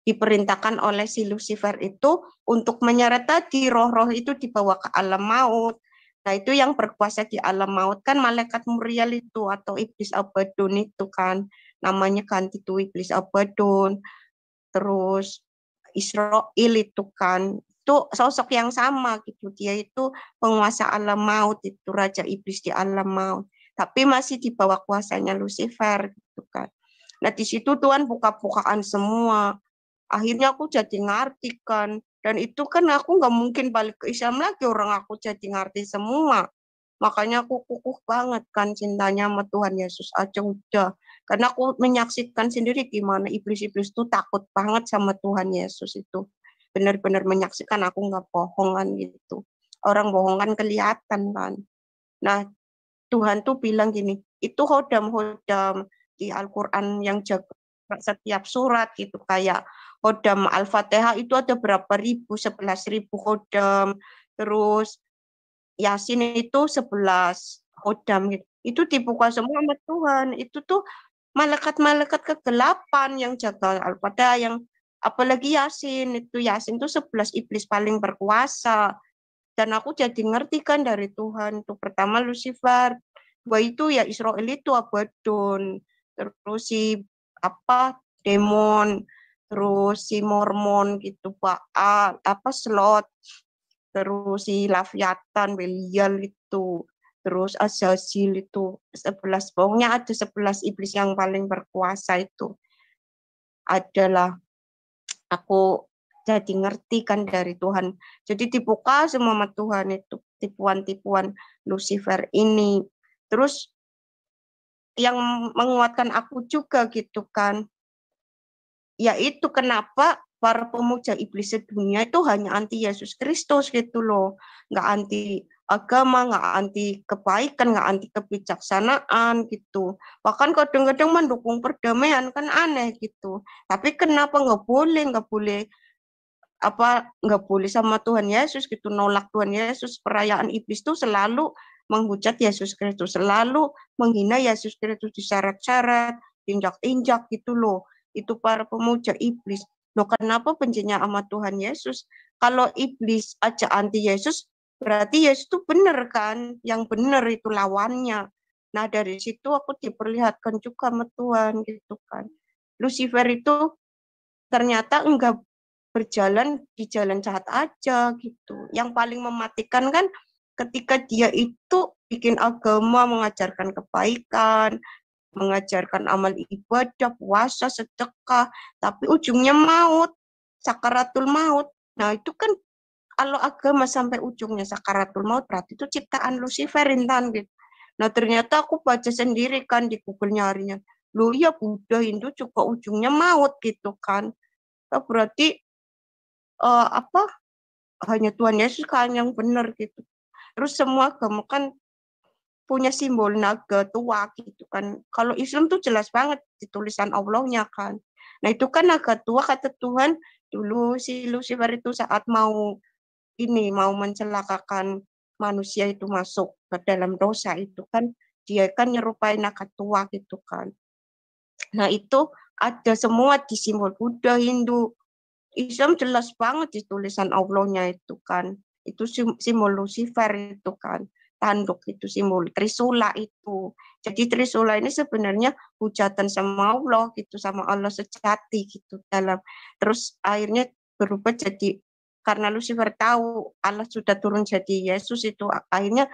diperintahkan oleh si Lucifer itu untuk menyeret tadi roh-roh itu dibawa ke alam maut. Nah itu yang berkuasa di alam maut kan malaikat Muriel itu atau iblis Abaddon itu kan namanya ganti itu iblis Abaddon. Terus Israel itu kan itu sosok yang sama gitu, dia itu penguasa alam maut, itu raja iblis di alam maut, tapi masih di bawah kuasanya Lucifer gitu kan. Nah di situ Tuhan buka-bukaan semua, akhirnya aku jadi ngerti kan, dan itu kan aku nggak mungkin balik ke Islam lagi orang aku jadi ngerti semua. Makanya aku kukuh banget kan cintanya sama Tuhan Yesus aja udah. Karena aku menyaksikan sendiri gimana iblis-iblis itu takut banget sama Tuhan Yesus itu. Benar-benar menyaksikan, aku nggak bohongan gitu. Orang bohongan kelihatan kan. Nah Tuhan tuh bilang gini, itu hodam-hodam di Al-Quran yang jaga setiap surat gitu. Kayak hodam Al-Fatihah itu ada berapa ribu, 11.000 hodam. Terus Yasin itu 11 hodam gitu. Itu dibuka semua sama Tuhan. Itu tuh malaikat-malaikat kegelapan yang jaga Al-Fatihah, yang apalagi Yasin. Itu Yasin tuh 11 iblis paling berkuasa. Dan aku jadi ngerti kan dari Tuhan. Itu pertama Lucifer, dua itu ya Israel itu Abaddon. Terus si demon, terus si Mormon gitu, Baal, Slot, terus si Laviatan, Belial itu, terus Azazil itu 11, pokoknya ada 11 iblis yang paling berkuasa itu. Adalah aku jadi ngerti kan dari Tuhan. Jadi dibuka semua sama Tuhan itu tipuan-tipuan Lucifer ini. Terus yang menguatkan aku juga gitu kan. Yaitu kenapa para pemuja iblis sedunia itu hanya anti Yesus Kristus gitu loh. Nggak anti agama, nggak anti kebaikan, nggak anti kebijaksanaan gitu. Bahkan kadang-kadang mendukung perdamaian, kan aneh gitu. Tapi kenapa nggak boleh nggak boleh sama Tuhan Yesus gitu, nolak Tuhan Yesus. Perayaan iblis itu selalu menghujat Yesus Kristus, selalu menghina Yesus Kristus, disyarat-syarat, injak-injak gitu loh. Itu para pemuja iblis. Loh kenapa bencinya sama Tuhan Yesus? Kalau iblis aja anti Yesus, berarti Yesus itu benar kan? Yang benar itu lawannya. Nah dari situ aku diperlihatkan juga sama Tuhan gitu kan. Lucifer itu ternyata enggak berjalan di jalan jahat aja gitu. Yang paling mematikan kan ketika dia itu bikin agama, mengajarkan kebaikan, mengajarkan amal ibadah, puasa, sedekah, tapi ujungnya maut, sakaratul maut. Nah itu kan kalau agama sampai ujungnya sakaratul maut, berarti itu ciptaan Lucifer, Intan gitu. Nah ternyata aku baca sendiri kan di Google nyarinya. Loh iya Buddha Hindu juga ujungnya maut gitu kan. Nah, berarti apa hanya Tuhan Yesus kan yang benar gitu. Terus semua agama kan punya simbol naga tua gitu kan. Kalau Islam tuh jelas banget di tulisan Allahnya kan. Nah itu kan naga tua kata Tuhan dulu si Lucifer itu saat mau mencelakakan manusia itu masuk ke dalam dosa itu kan dia kan nyerupai naga tua gitu kan. Nah itu ada semua di simbol Buddha, Hindu, Islam jelas banget di tulisan Allahnya itu kan. Itu simbol Lucifer itu kan. Tanduk itu simbol Trisula itu. Jadi Trisula ini sebenarnya hujatan sama Allah gitu, sama Allah sejati gitu dalam. Terus akhirnya berubah jadi karena Lucifer tahu Allah sudah turun jadi Yesus itu akhirnya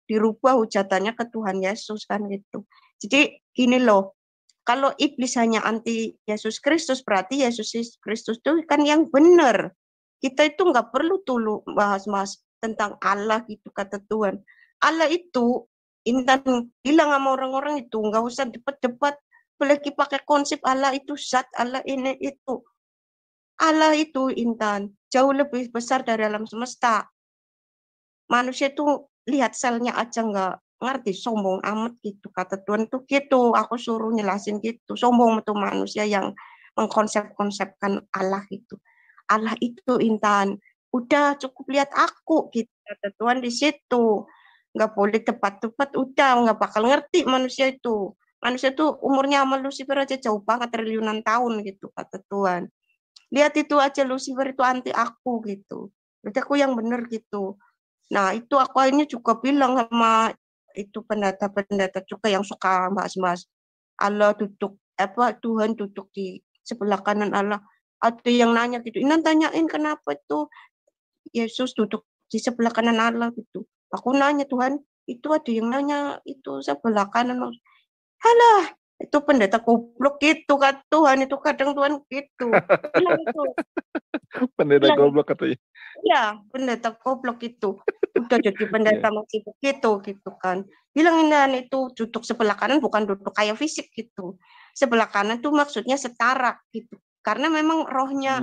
dirubah hujatannya ke Tuhan Yesus kan gitu. Jadi gini loh, kalau iblis hanya anti Yesus Kristus, berarti Yesus Kristus itu kan yang benar. Kita itu nggak perlu dulu bahas-bahas tentang Allah gitu kata Tuhan. Allah itu, Intan bilang sama orang-orang itu, nggak usah debat-debat. Apalagi pakai konsep Allah itu zat, Allah ini itu. Allah itu, Intan, jauh lebih besar dari alam semesta. Manusia itu lihat selnya aja nggak ngerti, sombong amat gitu kata Tuhan tuh gitu, aku suruh nyelasin gitu, sombong itu manusia yang mengkonsep-konsepkan Allah itu. Allah itu Intan, udah cukup lihat aku gitu kata Tuhan di situ, nggak boleh tepat-tepat, udah nggak bakal ngerti manusia itu umurnya sama Lucifer aja jauh banget triliunan tahun gitu kata Tuhan. Lihat itu aja Lucifer itu anti aku gitu, berarti aku yang bener gitu. Nah, itu aku akhirnya juga bilang sama itu pendeta-pendeta juga yang suka bahas-bahas Allah duduk, Tuhan duduk di sebelah kanan Allah. Ada yang nanya gitu, Inan tanyain kenapa itu Yesus duduk di sebelah kanan Allah gitu. Aku nanya Tuhan, itu ada yang nanya itu sebelah kanan. Halah, itu pendeta goblok gitu kan Tuhan, itu kadang Tuhan gitu. Bilang itu,
Pendeta
bilang
goblok katanya.
ya, pendeta goblok itu. Udah jadi pendeta masih begitu gitu kan. Bilangin itu duduk sebelah kanan bukan duduk kayak fisik gitu. Sebelah kanan tuh maksudnya setara gitu. Karena memang rohnya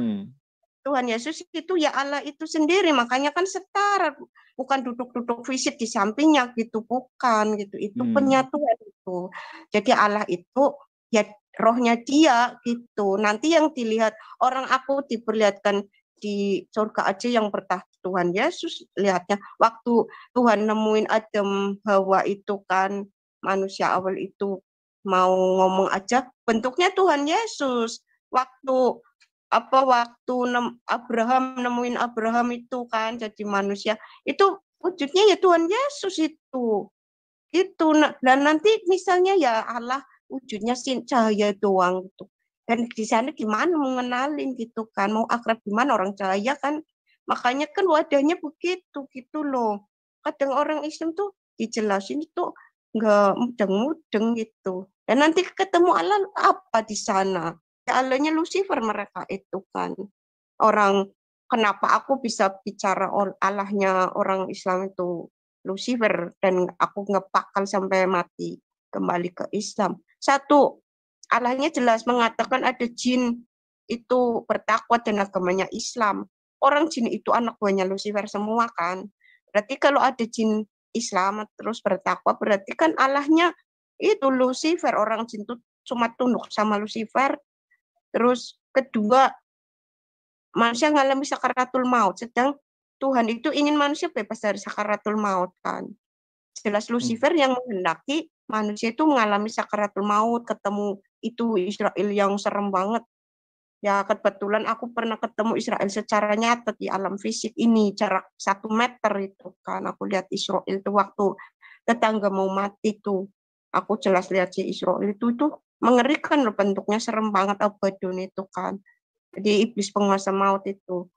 Tuhan Yesus itu ya Allah itu sendiri. Makanya kan setara. Bukan duduk-duduk fisik di sampingnya gitu. Bukan gitu. Itu penyatuan itu. Jadi Allah itu ya rohnya dia gitu. Nanti yang dilihat orang aku diperlihatkan di surga aja yang bertahta Tuhan Yesus, lihatnya waktu Tuhan nemuin Adam Hawa itu kan manusia awal itu mau ngomong aja bentuknya Tuhan Yesus. Waktu Abraham nemuin Abraham itu kan jadi manusia itu wujudnya ya Tuhan Yesus itu. Dan nanti misalnya ya Allah wujudnya cahaya doang gitu. Dan di sana gimana mau ngenalin gitu kan, mau akrab gimana orang cahaya kan. Makanya kan wadahnya begitu gitu loh. Kadang orang Islam tuh dijelasin itu nggak mudeng-mudeng gitu. Dan nanti ketemu Allah apa di sana? Ya Allahnya Lucifer mereka itu kan. Orang kenapa aku bisa bicara Allahnya orang Islam itu Lucifer dan aku ngepakal sampai mati. kembali ke Islam. Satu, Allahnya jelas mengatakan ada jin itu bertakwa dan agamanya Islam. Orang jin itu anak buahnya Lucifer semua kan. Berarti kalau ada jin Islam terus bertakwa, berarti kan Allahnya itu Lucifer. Orang jin itu cuma tunduk sama Lucifer. Terus kedua, manusia mengalami sakaratul maut, sedang Tuhan itu ingin manusia bebas dari sakaratul maut kan. Jelas Lucifer yang menghendaki manusia itu mengalami sakaratul maut, ketemu itu Israel yang serem banget. Ya kebetulan aku pernah ketemu Israel secara nyata di alam fisik ini, jarak 1 meter itu kan. Aku lihat Israel itu waktu tetangga mau mati tuh. Aku jelas lihat si Israel itu mengerikan loh, bentuknya serem banget, Abaddon itu kan. Jadi iblis penguasa maut itu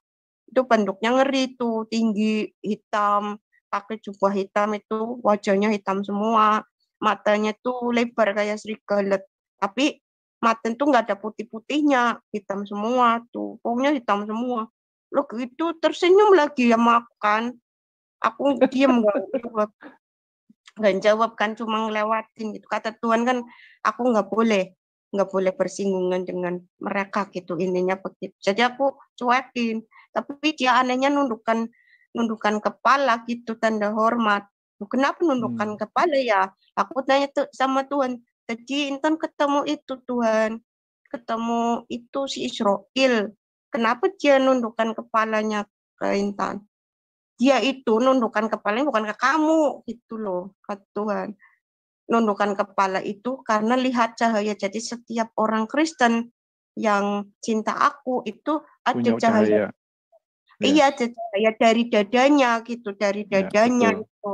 bentuknya ngeri tuh, tinggi, hitam, pakai jubah hitam itu, wajahnya hitam semua, matanya tuh lebar kayak serigala, tapi mata itu nggak ada putih-putihnya, hitam semua tuh, pokoknya hitam semua. Lo gitu tersenyum lagi sama aku kan, aku diem nggak jawab kan, cuma ngelewatin gitu. Kata Tuhan kan aku nggak boleh bersinggungan dengan mereka gitu, ininya begitu. Jadi aku cuekin, tapi dia anehnya nundukkan kepala gitu, tanda hormat. Kenapa nundukkan kepala ya? Aku tanya tuh sama Tuhan, tadi Intan ketemu itu Tuhan, ketemu itu si Israel, kenapa dia nundukkan kepalanya ke Intan? Dia itu nundukkan kepalanya bukan ke kamu gitu loh, kata Tuhan. Nundukkan kepala itu karena lihat cahaya. Jadi setiap orang Kristen yang cinta aku itu ada
Punya
cahaya. Iya, ada cahaya dari dadanya gitu, dari dadanya itu.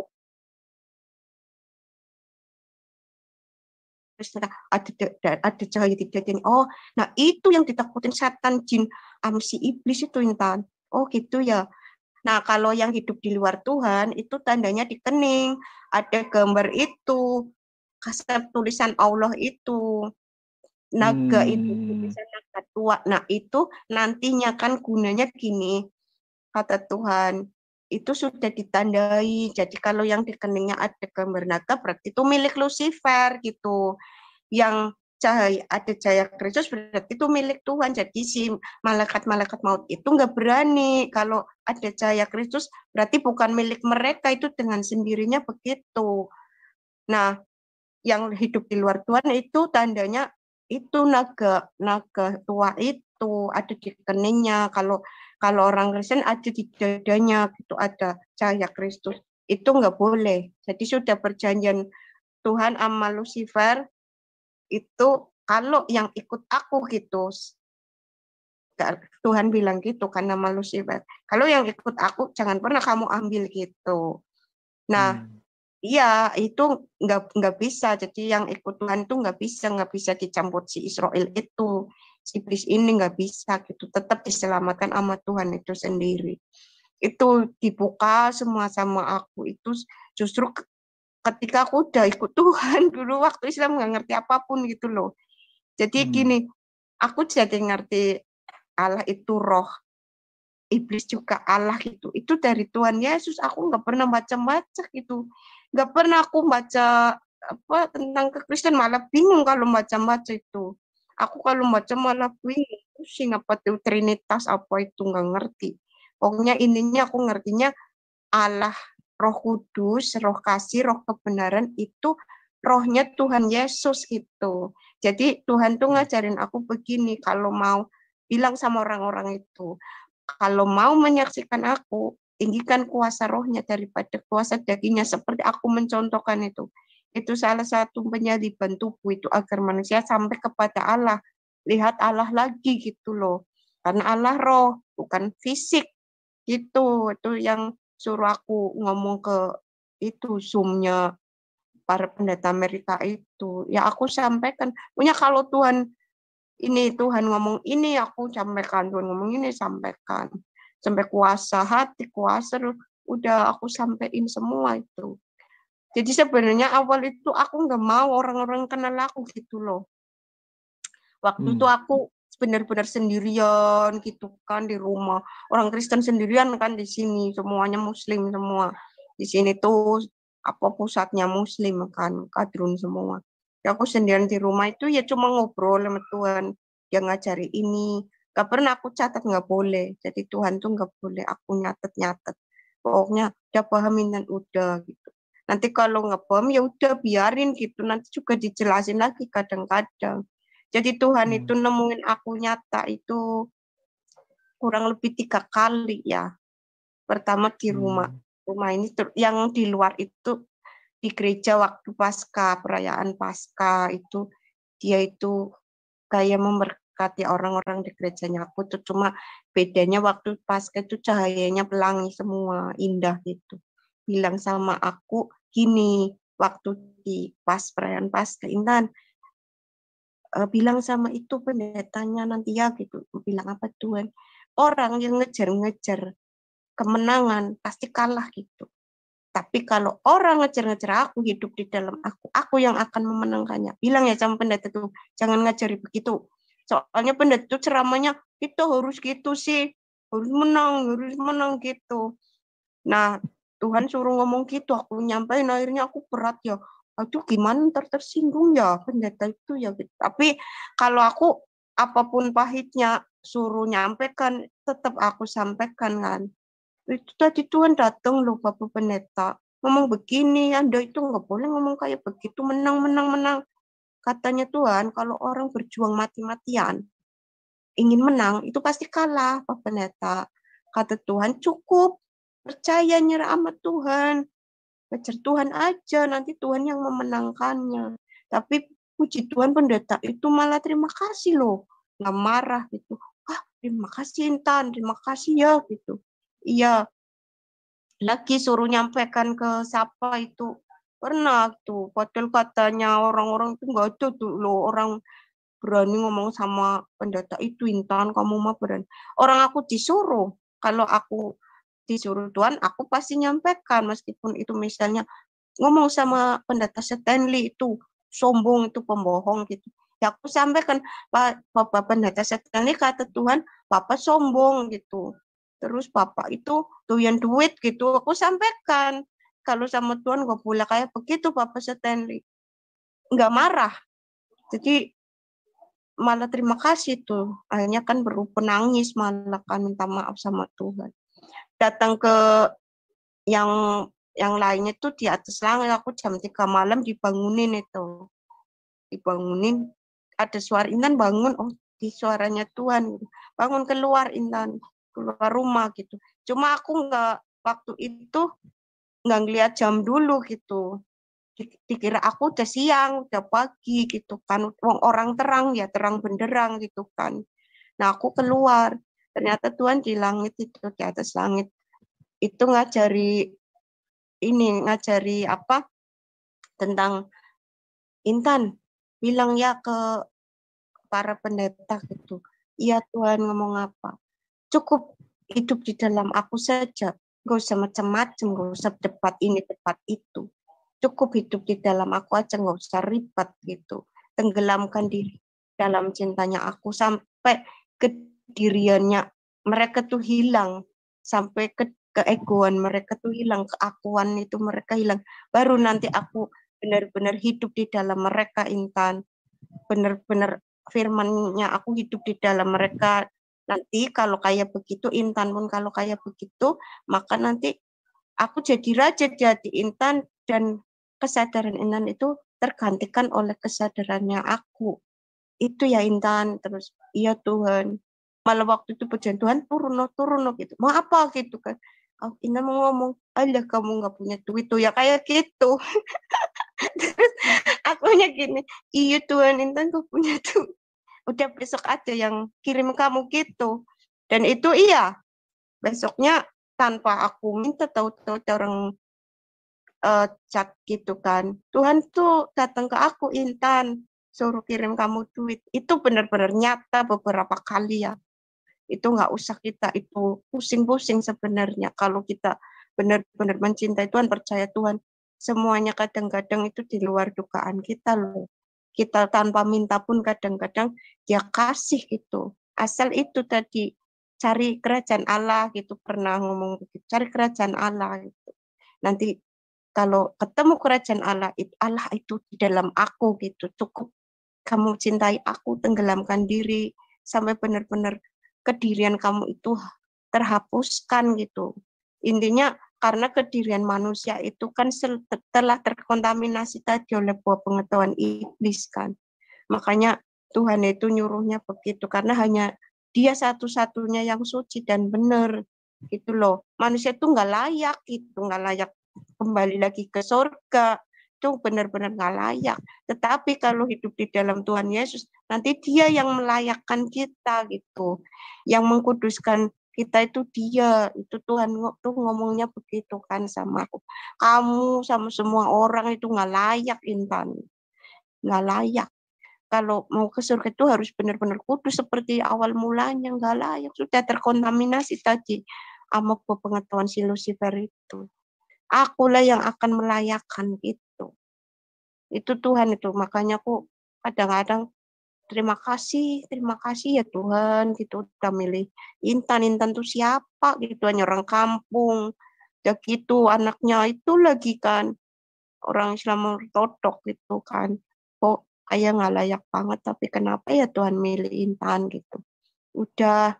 Terus ada cahaya di dadanya. Oh, nah itu yang ditakutin setan, jin, si iblis itu Intan. Oh gitu ya. Nah, kalau yang hidup di luar Tuhan, itu tandanya di kening. Ada gambar itu, kasar tulisan Allah itu. Naga itu, tulisan naga tua. Nah, itu nantinya kan gunanya gini, kata Tuhan. Itu sudah ditandai. Jadi kalau yang di keningnya ada gambar naga, berarti itu milik Lucifer gitu. Yang ada cahaya Kristus berarti itu milik Tuhan. Jadi si malaikat-malaikat maut itu nggak berani. Kalau ada cahaya Kristus berarti bukan milik mereka, itu dengan sendirinya begitu. Nah, yang hidup di luar Tuhan itu tandanya itu naga tua itu ada di keningnya. Kalau orang Kristen ada di dadanya gitu, ada cahaya Kristus. Itu nggak boleh. Jadi sudah perjanjian Tuhan sama Lucifer itu, kalau yang ikut aku gitu, Tuhan bilang gitu kan nama Lucifer, kalau yang ikut aku jangan pernah kamu ambil gitu. Nah, iya itu nggak bisa. Jadi yang ikut Tuhan itu nggak bisa dicampur si Israel itu, si iblis ini nggak bisa gitu, tetap diselamatkan sama Tuhan itu sendiri. Itu dibuka semua sama aku itu justru ketika aku udah ikut Tuhan dulu waktu Islam nggak ngerti apapun gitu loh. Jadi gini, aku jadi ngerti Allah itu roh, iblis juga Allah gitu. Itu dari Tuhan Yesus. Aku nggak pernah baca-baca gitu. Nggak pernah aku baca apa tentang kekristen, malah bingung kalau baca-baca itu. Aku kalau baca malah bingung. Pusing apa tuh Trinitas apa itu nggak ngerti. Pokoknya ininya aku ngertinya Allah, Roh Kudus, Roh Kasih, Roh Kebenaran itu rohnya Tuhan Yesus gitu. Jadi Tuhan tuh ngajarin aku begini, kalau mau bilang sama orang-orang itu, kalau mau menyaksikan aku, tinggikan kuasa rohnya daripada kuasa dagingnya, seperti aku mencontohkan itu. Itu salah satu penyaliban tubuh itu agar manusia sampai kepada Allah. Lihat Allah lagi gitu loh. Karena Allah roh, bukan fisik. Gitu. Itu yang suruh aku ngomong ke itu Zoom-nya para pendeta Amerika itu. Ya aku sampaikan. Punya kalau Tuhan ngomong ini, aku sampaikan. Tuhan ngomong ini, sampaikan. Sampai kuasa hati, kuasa udah aku sampaikan semua itu. Jadi sebenarnya awal itu aku nggak mau orang-orang kenal aku gitu loh. Waktu itu aku benar-benar sendirian gitu kan di rumah. Orang Kristen sendirian kan di sini, semuanya Muslim semua. Di sini tuh apa pusatnya Muslim kan, kadrun semua. Aku sendirian di rumah itu ya cuma ngobrol sama Tuhan. Dia ngajari ini. Gak pernah aku catat, nggak boleh. Jadi Tuhan tuh nggak boleh aku nyatet-nyatet. Pokoknya udah pahamin dan udah gitu. Nanti kalau nggak paham ya udah biarin gitu. Nanti juga dijelasin lagi kadang-kadang. Jadi Tuhan itu nemuin aku nyata itu kurang lebih 3 kali ya. Pertama di rumah ini yang di luar itu di gereja waktu Pasca, perayaan Pasca itu dia itu kayak memberkati orang-orang di gerejanya aku tuh, cuma bedanya waktu Pasca itu cahayanya pelangi semua, indah gitu. Bilang sama aku gini, waktu di pas perayaan Pasca, Intan, bilang sama itu pendetanya nanti ya gitu. Bilang apa Tuhan? Orang yang ngejar-ngejar kemenangan pasti kalah gitu. Tapi kalau orang ngejar-ngejar aku, hidup di dalam aku yang akan memenangkannya. Bilang ya sama pendeta tuh, jangan ngajari begitu. Soalnya pendeta tuh ceramahnya, kita harus gitu sih, harus menang gitu. Nah, Tuhan suruh ngomong gitu, aku nyampein, akhirnya aku berat ya. Aduh, gimana ntar tersinggung ya pendeta itu ya. Gitu. Tapi kalau aku, apapun pahitnya, suruh nyampaikan, tetap aku sampaikan kan. Itu tadi Tuhan datang loh Bapak Pendeta. Ngomong begini, Anda itu nggak boleh ngomong kayak begitu, menang. Katanya Tuhan, kalau orang berjuang mati-matian, ingin menang, itu pasti kalah Bapak Pendeta. Kata Tuhan, cukup, percaya nyerah sama Tuhan. Kejar Tuhan aja, nanti Tuhan yang memenangkannya. Tapi puji Tuhan pendeta itu malah terima kasih loh. Nggak marah gitu. Ah, terima kasih Intan, terima kasih ya gitu. Iya, lagi suruh nyampaikan ke siapa itu pernah tuh padahal katanya orang-orang itu nggak ada tuh loh orang berani ngomong sama pendeta itu Intan kamu mah berani orang aku disuruh kalau aku disuruh Tuhan aku pasti nyampaikan meskipun itu misalnya ngomong sama pendeta Stanley itu sombong itu pembohong gitu ya aku sampaikan Bapak pendeta Stanley kata Tuhan Bapak sombong gitu terus Bapak itu doyan duit gitu aku sampaikan kalau sama Tuhan gak boleh kayak begitu Bapak Stanley nggak marah jadi malah terima kasih tuh akhirnya kan berupa nangis malah kan minta maaf sama Tuhan datang ke yang lainnya tuh di atas langit aku jam 3 malam dibangunin ada suara Intan bangun oh di suaranya Tuhan gitu. Bangun keluar Intan keluar rumah gitu cuma aku nggak waktu itu nggak ngeliat jam dulu gitu dikira aku udah siang udah pagi gitu kan orang terang ya terang benderang gitu kan nah aku keluar ternyata Tuhan di langit itu di atas langit itu ngajari apa tentang Intan bilang ya ke para pendeta gitu iya Tuhan ngomong apa cukup hidup di dalam aku saja gak usah macam-macam gak usah debat ini debat itu cukup hidup di dalam aku aja nggak usah ribet gitu tenggelamkan diri dalam cintanya aku sampai kediriannya mereka tuh hilang sampai keegoan mereka tuh hilang keakuan itu mereka hilang baru nanti aku benar-benar hidup di dalam mereka Intan benar-benar firmannya aku hidup di dalam mereka nanti kalau kayak begitu Intan pun kalau kayak begitu maka nanti aku jadi raja jadi Intan dan kesadaran Intan itu tergantikan oleh kesadarannya aku itu ya Intan terus iya Tuhan malah waktu itu pujian Tuhan turun loh gitu mau apa gitu kan Intan mau ngomong alah kamu nggak punya duit tuh ya kayak gitu terus akunya gini iya Tuhan Intan gak punya duit udah besok aja yang kirim kamu gitu dan itu iya besoknya tanpa aku minta tahu-tahu orang chat gitu kan. Tuhan tuh datang ke aku Intan, suruh kirim kamu duit. Itu benar-benar nyata beberapa kali ya. Itu nggak usah kita itu pusing-pusing sebenarnya. Kalau kita benar-benar mencintai Tuhan, percaya Tuhan, semuanya kadang-kadang itu di luar dugaan kita loh. Kita tanpa minta pun kadang-kadang dia kasih gitu. Asal itu tadi cari kerajaan Allah gitu pernah ngomong begitu. Cari kerajaan Allah gitu. Nanti Kalau ketemu kerajaan Allah itu di dalam aku gitu. Cukup kamu cintai aku, tenggelamkan diri sampai benar-benar kedirian kamu itu terhapuskan gitu. Intinya karena kedirian manusia itu kan telah terkontaminasi tadi oleh buah pengetahuan iblis kan. Makanya Tuhan itu nyuruhnya begitu karena hanya dia satu-satunya yang suci dan benar gitu loh. Manusia itu nggak layak gitu, nggak layak kembali lagi ke surga. Itu benar-benar nggak layak. Tetapi kalau hidup di dalam Tuhan Yesus, nanti dia yang melayakkan kita gitu. Yang mengkuduskan kita itu dia. Itu Tuhan tuh ngomongnya begitu kan sama aku. Kamu sama semua orang itu nggak layak, Intan. Nggak layak. Kalau mau ke surga itu harus benar-benar kudus seperti awal mulanya, nggak layak, sudah terkontaminasi tadi sama pengetahuan si Lucifer itu. Akulah yang akan melayakkan gitu. Itu Tuhan itu, makanya aku kadang-kadang terima kasih ya Tuhan gitu udah milih Intan tuh siapa gitu, hanya orang kampung. Ya gitu anaknya itu lagi kan orang Islam ortodok gitu kan. Kok kayak nggak layak banget, tapi kenapa ya Tuhan milih Intan gitu. Udah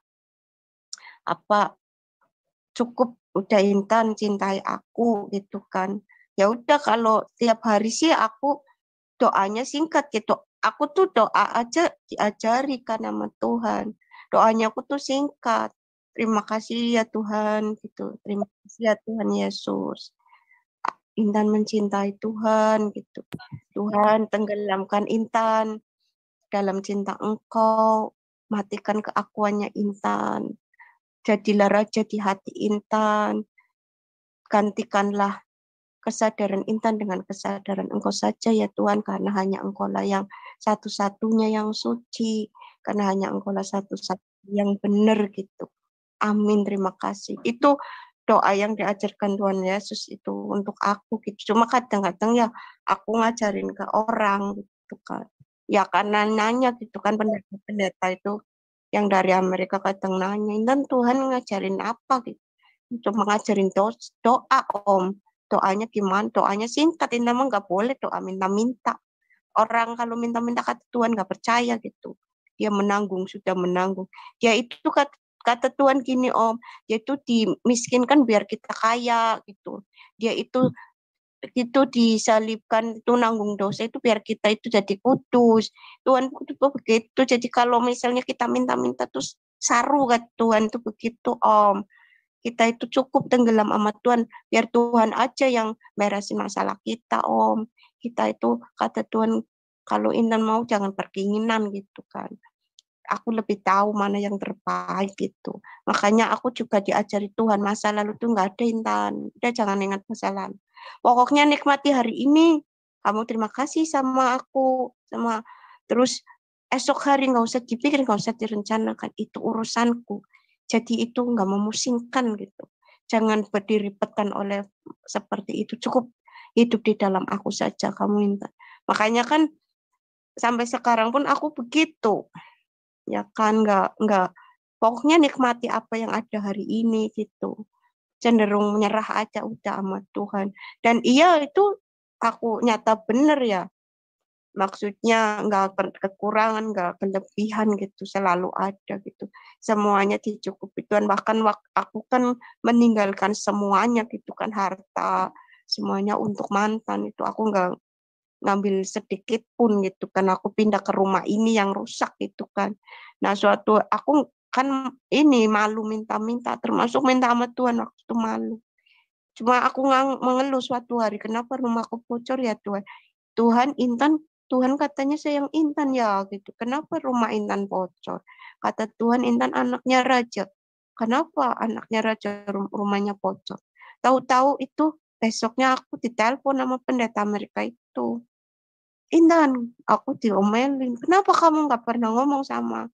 apa cukup udah Intan cintai aku gitu kan. Ya udah kalau tiap hari sih aku doanya singkat gitu. Aku tuh doa aja diajari kan sama Tuhan. Doanya aku tuh singkat. Terima kasih ya Tuhan gitu. Terima kasih ya Tuhan Yesus. Intan mencintai Tuhan gitu. Tuhan tenggelamkan Intan dalam cinta Engkau. Matikan keakuannya Intan. Jadilah raja di hati Intan. Gantikanlah kesadaran Intan dengan kesadaran Engkau saja ya Tuhan, karena hanya Engkau lah yang satu-satunya yang suci, karena hanya Engkau lah satu-satunya yang benar gitu. Amin, terima kasih. Itu doa yang diajarkan Tuhan Yesus itu untuk aku gitu. Cuma kadang-kadang ya aku ngajarin ke orang gitu kan. Ya karena nanya gitu kan, pendeta itu yang dari Amerika kadang nanya, dan Tuhan ngajarin apa gitu. Cuma ngajarin doa Om. Doanya gimana? Doanya singkat, ini memang nggak boleh doa minta-minta. Orang kalau minta-minta kata Tuhan nggak percaya gitu. Dia menanggung, sudah menanggung. Dia itu kata Tuhan gini Om, dia itu dimiskinkan biar kita kaya gitu. Dia itu disalibkan itu nanggung dosa itu biar kita itu jadi kudus. Tuhan itu begitu. Jadi kalau misalnya kita minta-minta terus saru kan Tuhan itu begitu Om. Kita itu cukup tenggelam sama Tuhan, biar Tuhan aja yang beresin masalah kita Om. Kita itu kata Tuhan kalau Intan mau jangan berkeinginan gitu kan. Aku lebih tahu mana yang terbaik gitu. Makanya aku juga diajari Tuhan, masa lalu tuh nggak ada Intan. Udah jangan ingat masa lalu. Pokoknya nikmati hari ini. Kamu terima kasih sama aku, sama terus esok hari nggak usah dipikir, nggak usah direncanakan. Itu urusanku. Jadi itu nggak memusingkan gitu. Jangan diribetkan oleh seperti itu. Cukup hidup di dalam aku saja kamu Intan. Makanya kan sampai sekarang pun aku begitu. Ya kan nggak pokoknya nikmati apa yang ada hari ini gitu, cenderung menyerah aja udah sama Tuhan. Dan iya itu aku nyata bener ya, maksudnya nggak kekurangan nggak kelebihan gitu, selalu ada gitu, semuanya dicukupi Tuhan. Bahkan aku kan meninggalkan semuanya gitu kan, harta semuanya untuk mantan itu aku nggak ngambil sedikit pun gitu kan. Aku pindah ke rumah ini yang rusak gitu kan. Nah suatu aku kan ini malu minta-minta, termasuk minta sama Tuhan waktu itu malu. Cuma aku mengeluh suatu hari, kenapa rumahku bocor ya Tuhan. Tuhan katanya sayang Intan ya gitu. Kenapa rumah Intan bocor? Kata Tuhan Intan anaknya raja. Kenapa anaknya raja rumahnya bocor? Tahu-tahu itu besoknya aku ditelepon sama pendeta Amerika itu. Intan, aku diomelin. Kenapa kamu nggak pernah ngomong sama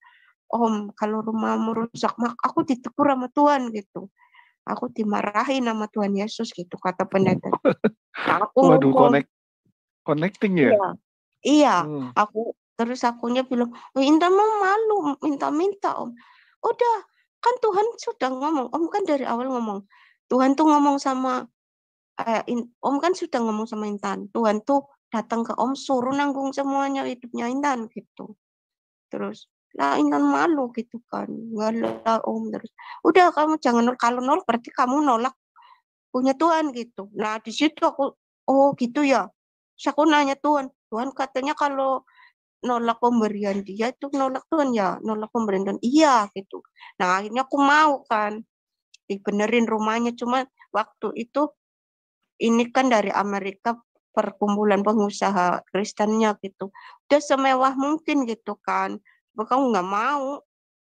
Om kalau rumahmu rusak? Aku ditegur sama Tuhan gitu. Aku dimarahin sama Tuhan Yesus gitu kata pendeta. Nah, aku
Waduh,
ngomong,
connecting ya?
iya, iya. Terus akunya bilang, Intan mau malu minta-minta Om. Udah, kan Tuhan sudah ngomong. Om kan dari awal ngomong. Tuhan tuh ngomong sama Om kan sudah ngomong sama Intan, Tuhan tuh datang ke Om suruh nanggung semuanya hidupnya Intan gitu. Terus lah Intan malu gitu kan, nggak lah Om. Terus udah kamu jangan kalau nolak berarti kamu nolak punya Tuhan gitu. Nah di situ aku oh gitu ya. Terus aku nanya Tuhan, Tuhan katanya kalau nolak pemberian dia itu nolak Tuhan ya, nolak pemberian Tuhan. Iya gitu. Nah akhirnya aku mau kan dibenerin rumahnya, cuma waktu itu ini kan dari Amerika perkumpulan pengusaha Kristennya gitu. Udah semewah mungkin gitu kan. Kamu nggak mau,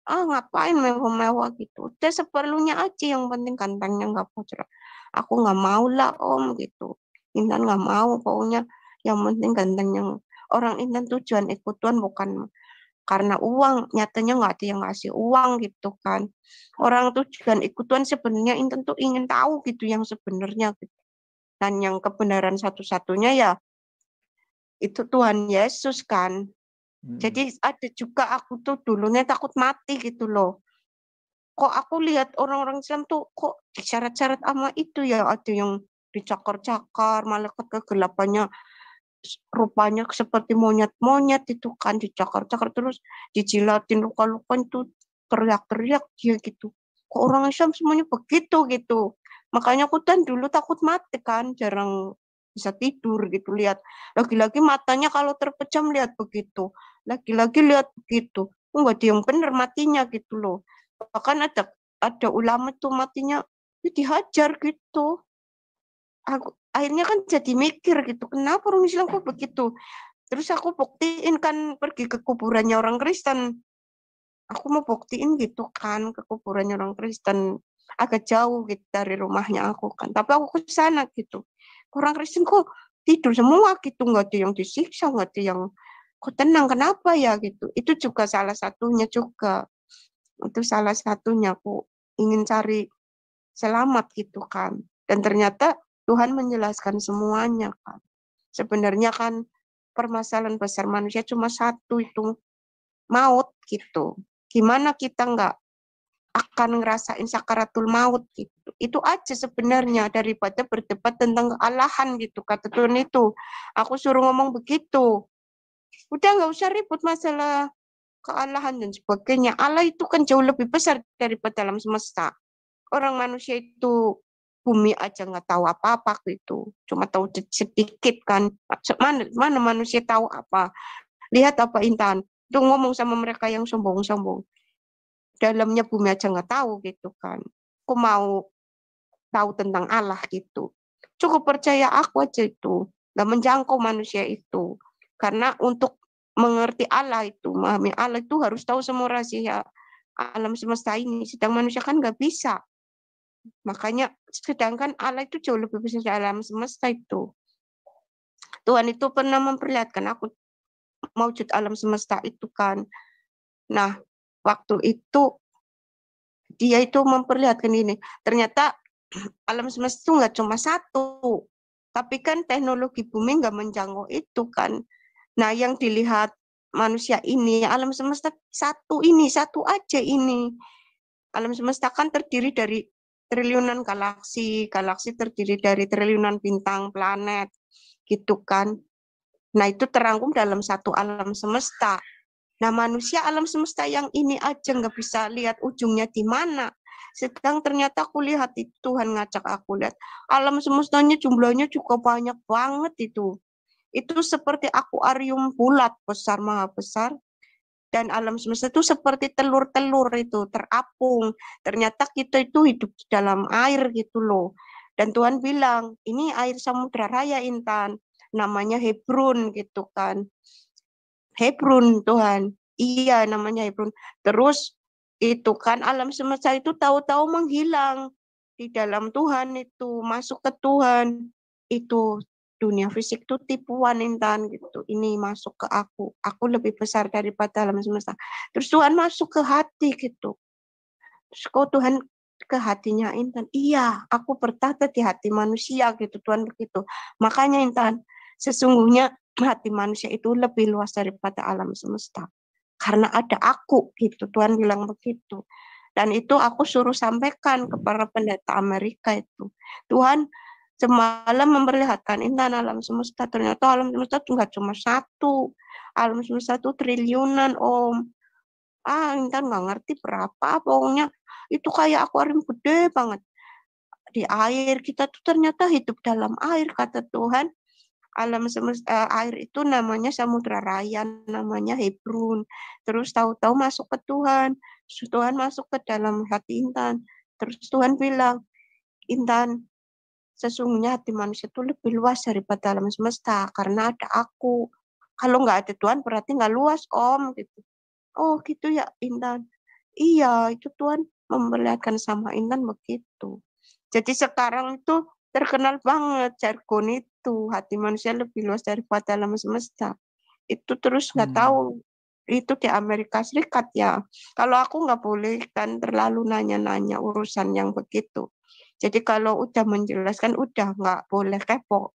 ngapain mewah-mewah gitu. Udah seperlunya aja yang penting kantangnya nggak bocor. Aku nggak mau lah Om gitu. Intan nggak mau pokoknya yang penting gantengnya. Orang Intan tujuan ikut Tuhan bukan karena uang, nyatanya nggak ada yang ngasih uang gitu kan. Orang tujuan ikut Tuhan sebenarnya Intan tuh ingin tahu gitu yang sebenarnya gitu. Dan yang kebenaran satu-satunya ya itu Tuhan Yesus kan. Jadi ada juga aku tuh dulunya takut mati gitu loh. Kok aku lihat orang-orang Islam tuh kok disyarat-syarat sama itu ya. Ada yang dicakar-cakar, malaikat kegelapannya rupanya seperti monyet-monyet itu kan dicakar-cakar terus dijilatin luka-luka itu teriak-teriak dia gitu. Kok orang Islam semuanya begitu gitu. Makanya aku kan dulu takut mati kan, jarang bisa tidur gitu lihat. Lagi-lagi matanya kalau terpejam lihat begitu. Lagi-lagi lihat begitu. Enggak ada yang benar matinya gitu loh. Bahkan ada ulama tuh matinya dihajar gitu. Aku akhirnya kan jadi mikir gitu, kenapa orang Islam kok begitu? Terus aku buktiin kan pergi ke kuburannya orang Kristen. Aku mau buktiin gitu kan ke kuburannya orang Kristen agak jauh gitu dari rumahnya aku kan. Tapi aku ke sana gitu. Orang Kristen kok tidur semua gitu, nggak ada yang disiksa, nggak ada yang kok tenang, kenapa ya gitu. Itu juga salah satunya juga. Itu salah satunya aku ingin cari selamat gitu kan. Dan ternyata Tuhan menjelaskan semuanya kan. Sebenarnya kan permasalahan besar manusia cuma satu itu maut gitu. Gimana kita nggak akan ngerasain sakaratul maut gitu. Itu aja sebenarnya daripada berdebat tentang kealahan gitu. Kata Tuhan itu, aku suruh ngomong begitu. Udah nggak usah ribut masalah kealahan dan sebagainya. Allah itu kan jauh lebih besar daripada alam semesta. Orang manusia itu bumi aja nggak tahu apa-apa gitu. Cuma tahu sedikit kan. Mana manusia tahu apa. Lihat apa Intan. Itu ngomong sama mereka yang sombong-sombong. Dalamnya bumi aja nggak tahu gitu kan. Aku mau tahu tentang Allah gitu. Cukup percaya aku aja itu. Nggak menjangkau manusia itu. Karena untuk mengerti Allah itu, memahami Allah itu harus tahu semua rahasia alam semesta ini. Sedang manusia kan nggak bisa. Makanya sedangkan Allah itu jauh lebih besar dari alam semesta itu. Tuhan itu pernah memperlihatkan aku maujud alam semesta itu kan. Nah, waktu itu dia itu memperlihatkan ini. Ternyata alam semesta itu nggak cuma satu. Tapi kan teknologi bumi nggak menjangkau itu kan. Nah, yang dilihat manusia ini, alam semesta satu ini, satu aja ini. Alam semesta kan terdiri dari triliunan galaksi, galaksi terdiri dari triliunan bintang, planet, gitu kan. Nah, itu terangkum dalam satu alam semesta. Nah, manusia alam semesta yang ini aja nggak bisa lihat ujungnya di mana. Sedang ternyata aku lihat itu Tuhan ngajak aku lihat. Alam semestanya jumlahnya juga banyak banget itu. Itu seperti akuarium bulat besar, maha besar. Dan alam semesta itu seperti telur-telur itu terapung. Ternyata kita itu hidup di dalam air gitu loh. Dan Tuhan bilang, ini air samudra raya Intan. Namanya Hebron gitu kan. Hebron Tuhan. Iya namanya Hebron. Terus itu kan alam semesta itu tahu-tahu menghilang. Di dalam Tuhan itu, masuk ke Tuhan. Itu dunia fisik itu tipuan Intan gitu. Ini masuk ke aku. Aku lebih besar daripada alam semesta. Terus Tuhan masuk ke hati gitu. Terus kok Tuhan ke hatinya Intan? Iya, aku bertahta di hati manusia gitu Tuhan begitu. Makanya Intan, sesungguhnya hati manusia itu lebih luas daripada alam semesta. Karena ada aku gitu. Tuhan bilang begitu. Dan itu aku suruh sampaikan kepada pendeta Amerika itu. Tuhan, semalam memperlihatkan Intan alam semesta. Ternyata alam semesta itu nggak cuma satu. Alam semesta itu triliunan, Om. Intan nggak ngerti berapa. Pokoknya itu kayak akuarium gede banget. Di air, kita tuh ternyata hidup dalam air, kata Tuhan. Alam semesta, air itu namanya Samudra Raya, namanya Hebron. Terus tahu-tahu masuk ke Tuhan. Terus Tuhan masuk ke dalam hati Intan. Terus Tuhan bilang, Intan, sesungguhnya hati manusia itu lebih luas daripada alam semesta karena ada aku. Kalau nggak ada Tuhan berarti nggak luas, Om. Gitu. Oh gitu ya, Intan. Iya, itu Tuhan memperlihatkan sama Intan begitu. Jadi sekarang itu terkenal banget jargon itu, hati manusia lebih luas daripada alam semesta. Itu terus nggak tahu, itu di Amerika Serikat ya. Kalau aku nggak boleh kan terlalu nanya-nanya urusan yang begitu. Jadi kalau udah menjelaskan udah nggak boleh kepo.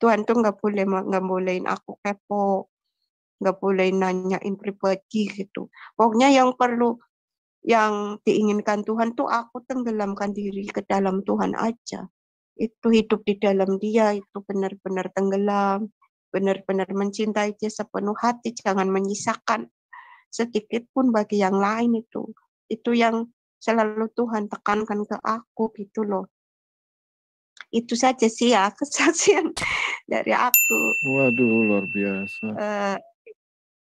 Tuhan tuh nggak bolehin aku kepo, nggak boleh nanyain pribadi gitu. Pokoknya yang diinginkan Tuhan tuh aku tenggelamkan diri ke dalam Tuhan aja. Itu hidup di dalam Dia, itu benar-benar tenggelam, benar-benar mencintai Dia sepenuh hati, jangan menyisakan sedikit pun bagi yang lain itu. Itu yang selalu Tuhan tekankan ke aku gitu loh. Itu saja sih ya kesaksian dari aku.
Waduh, luar biasa.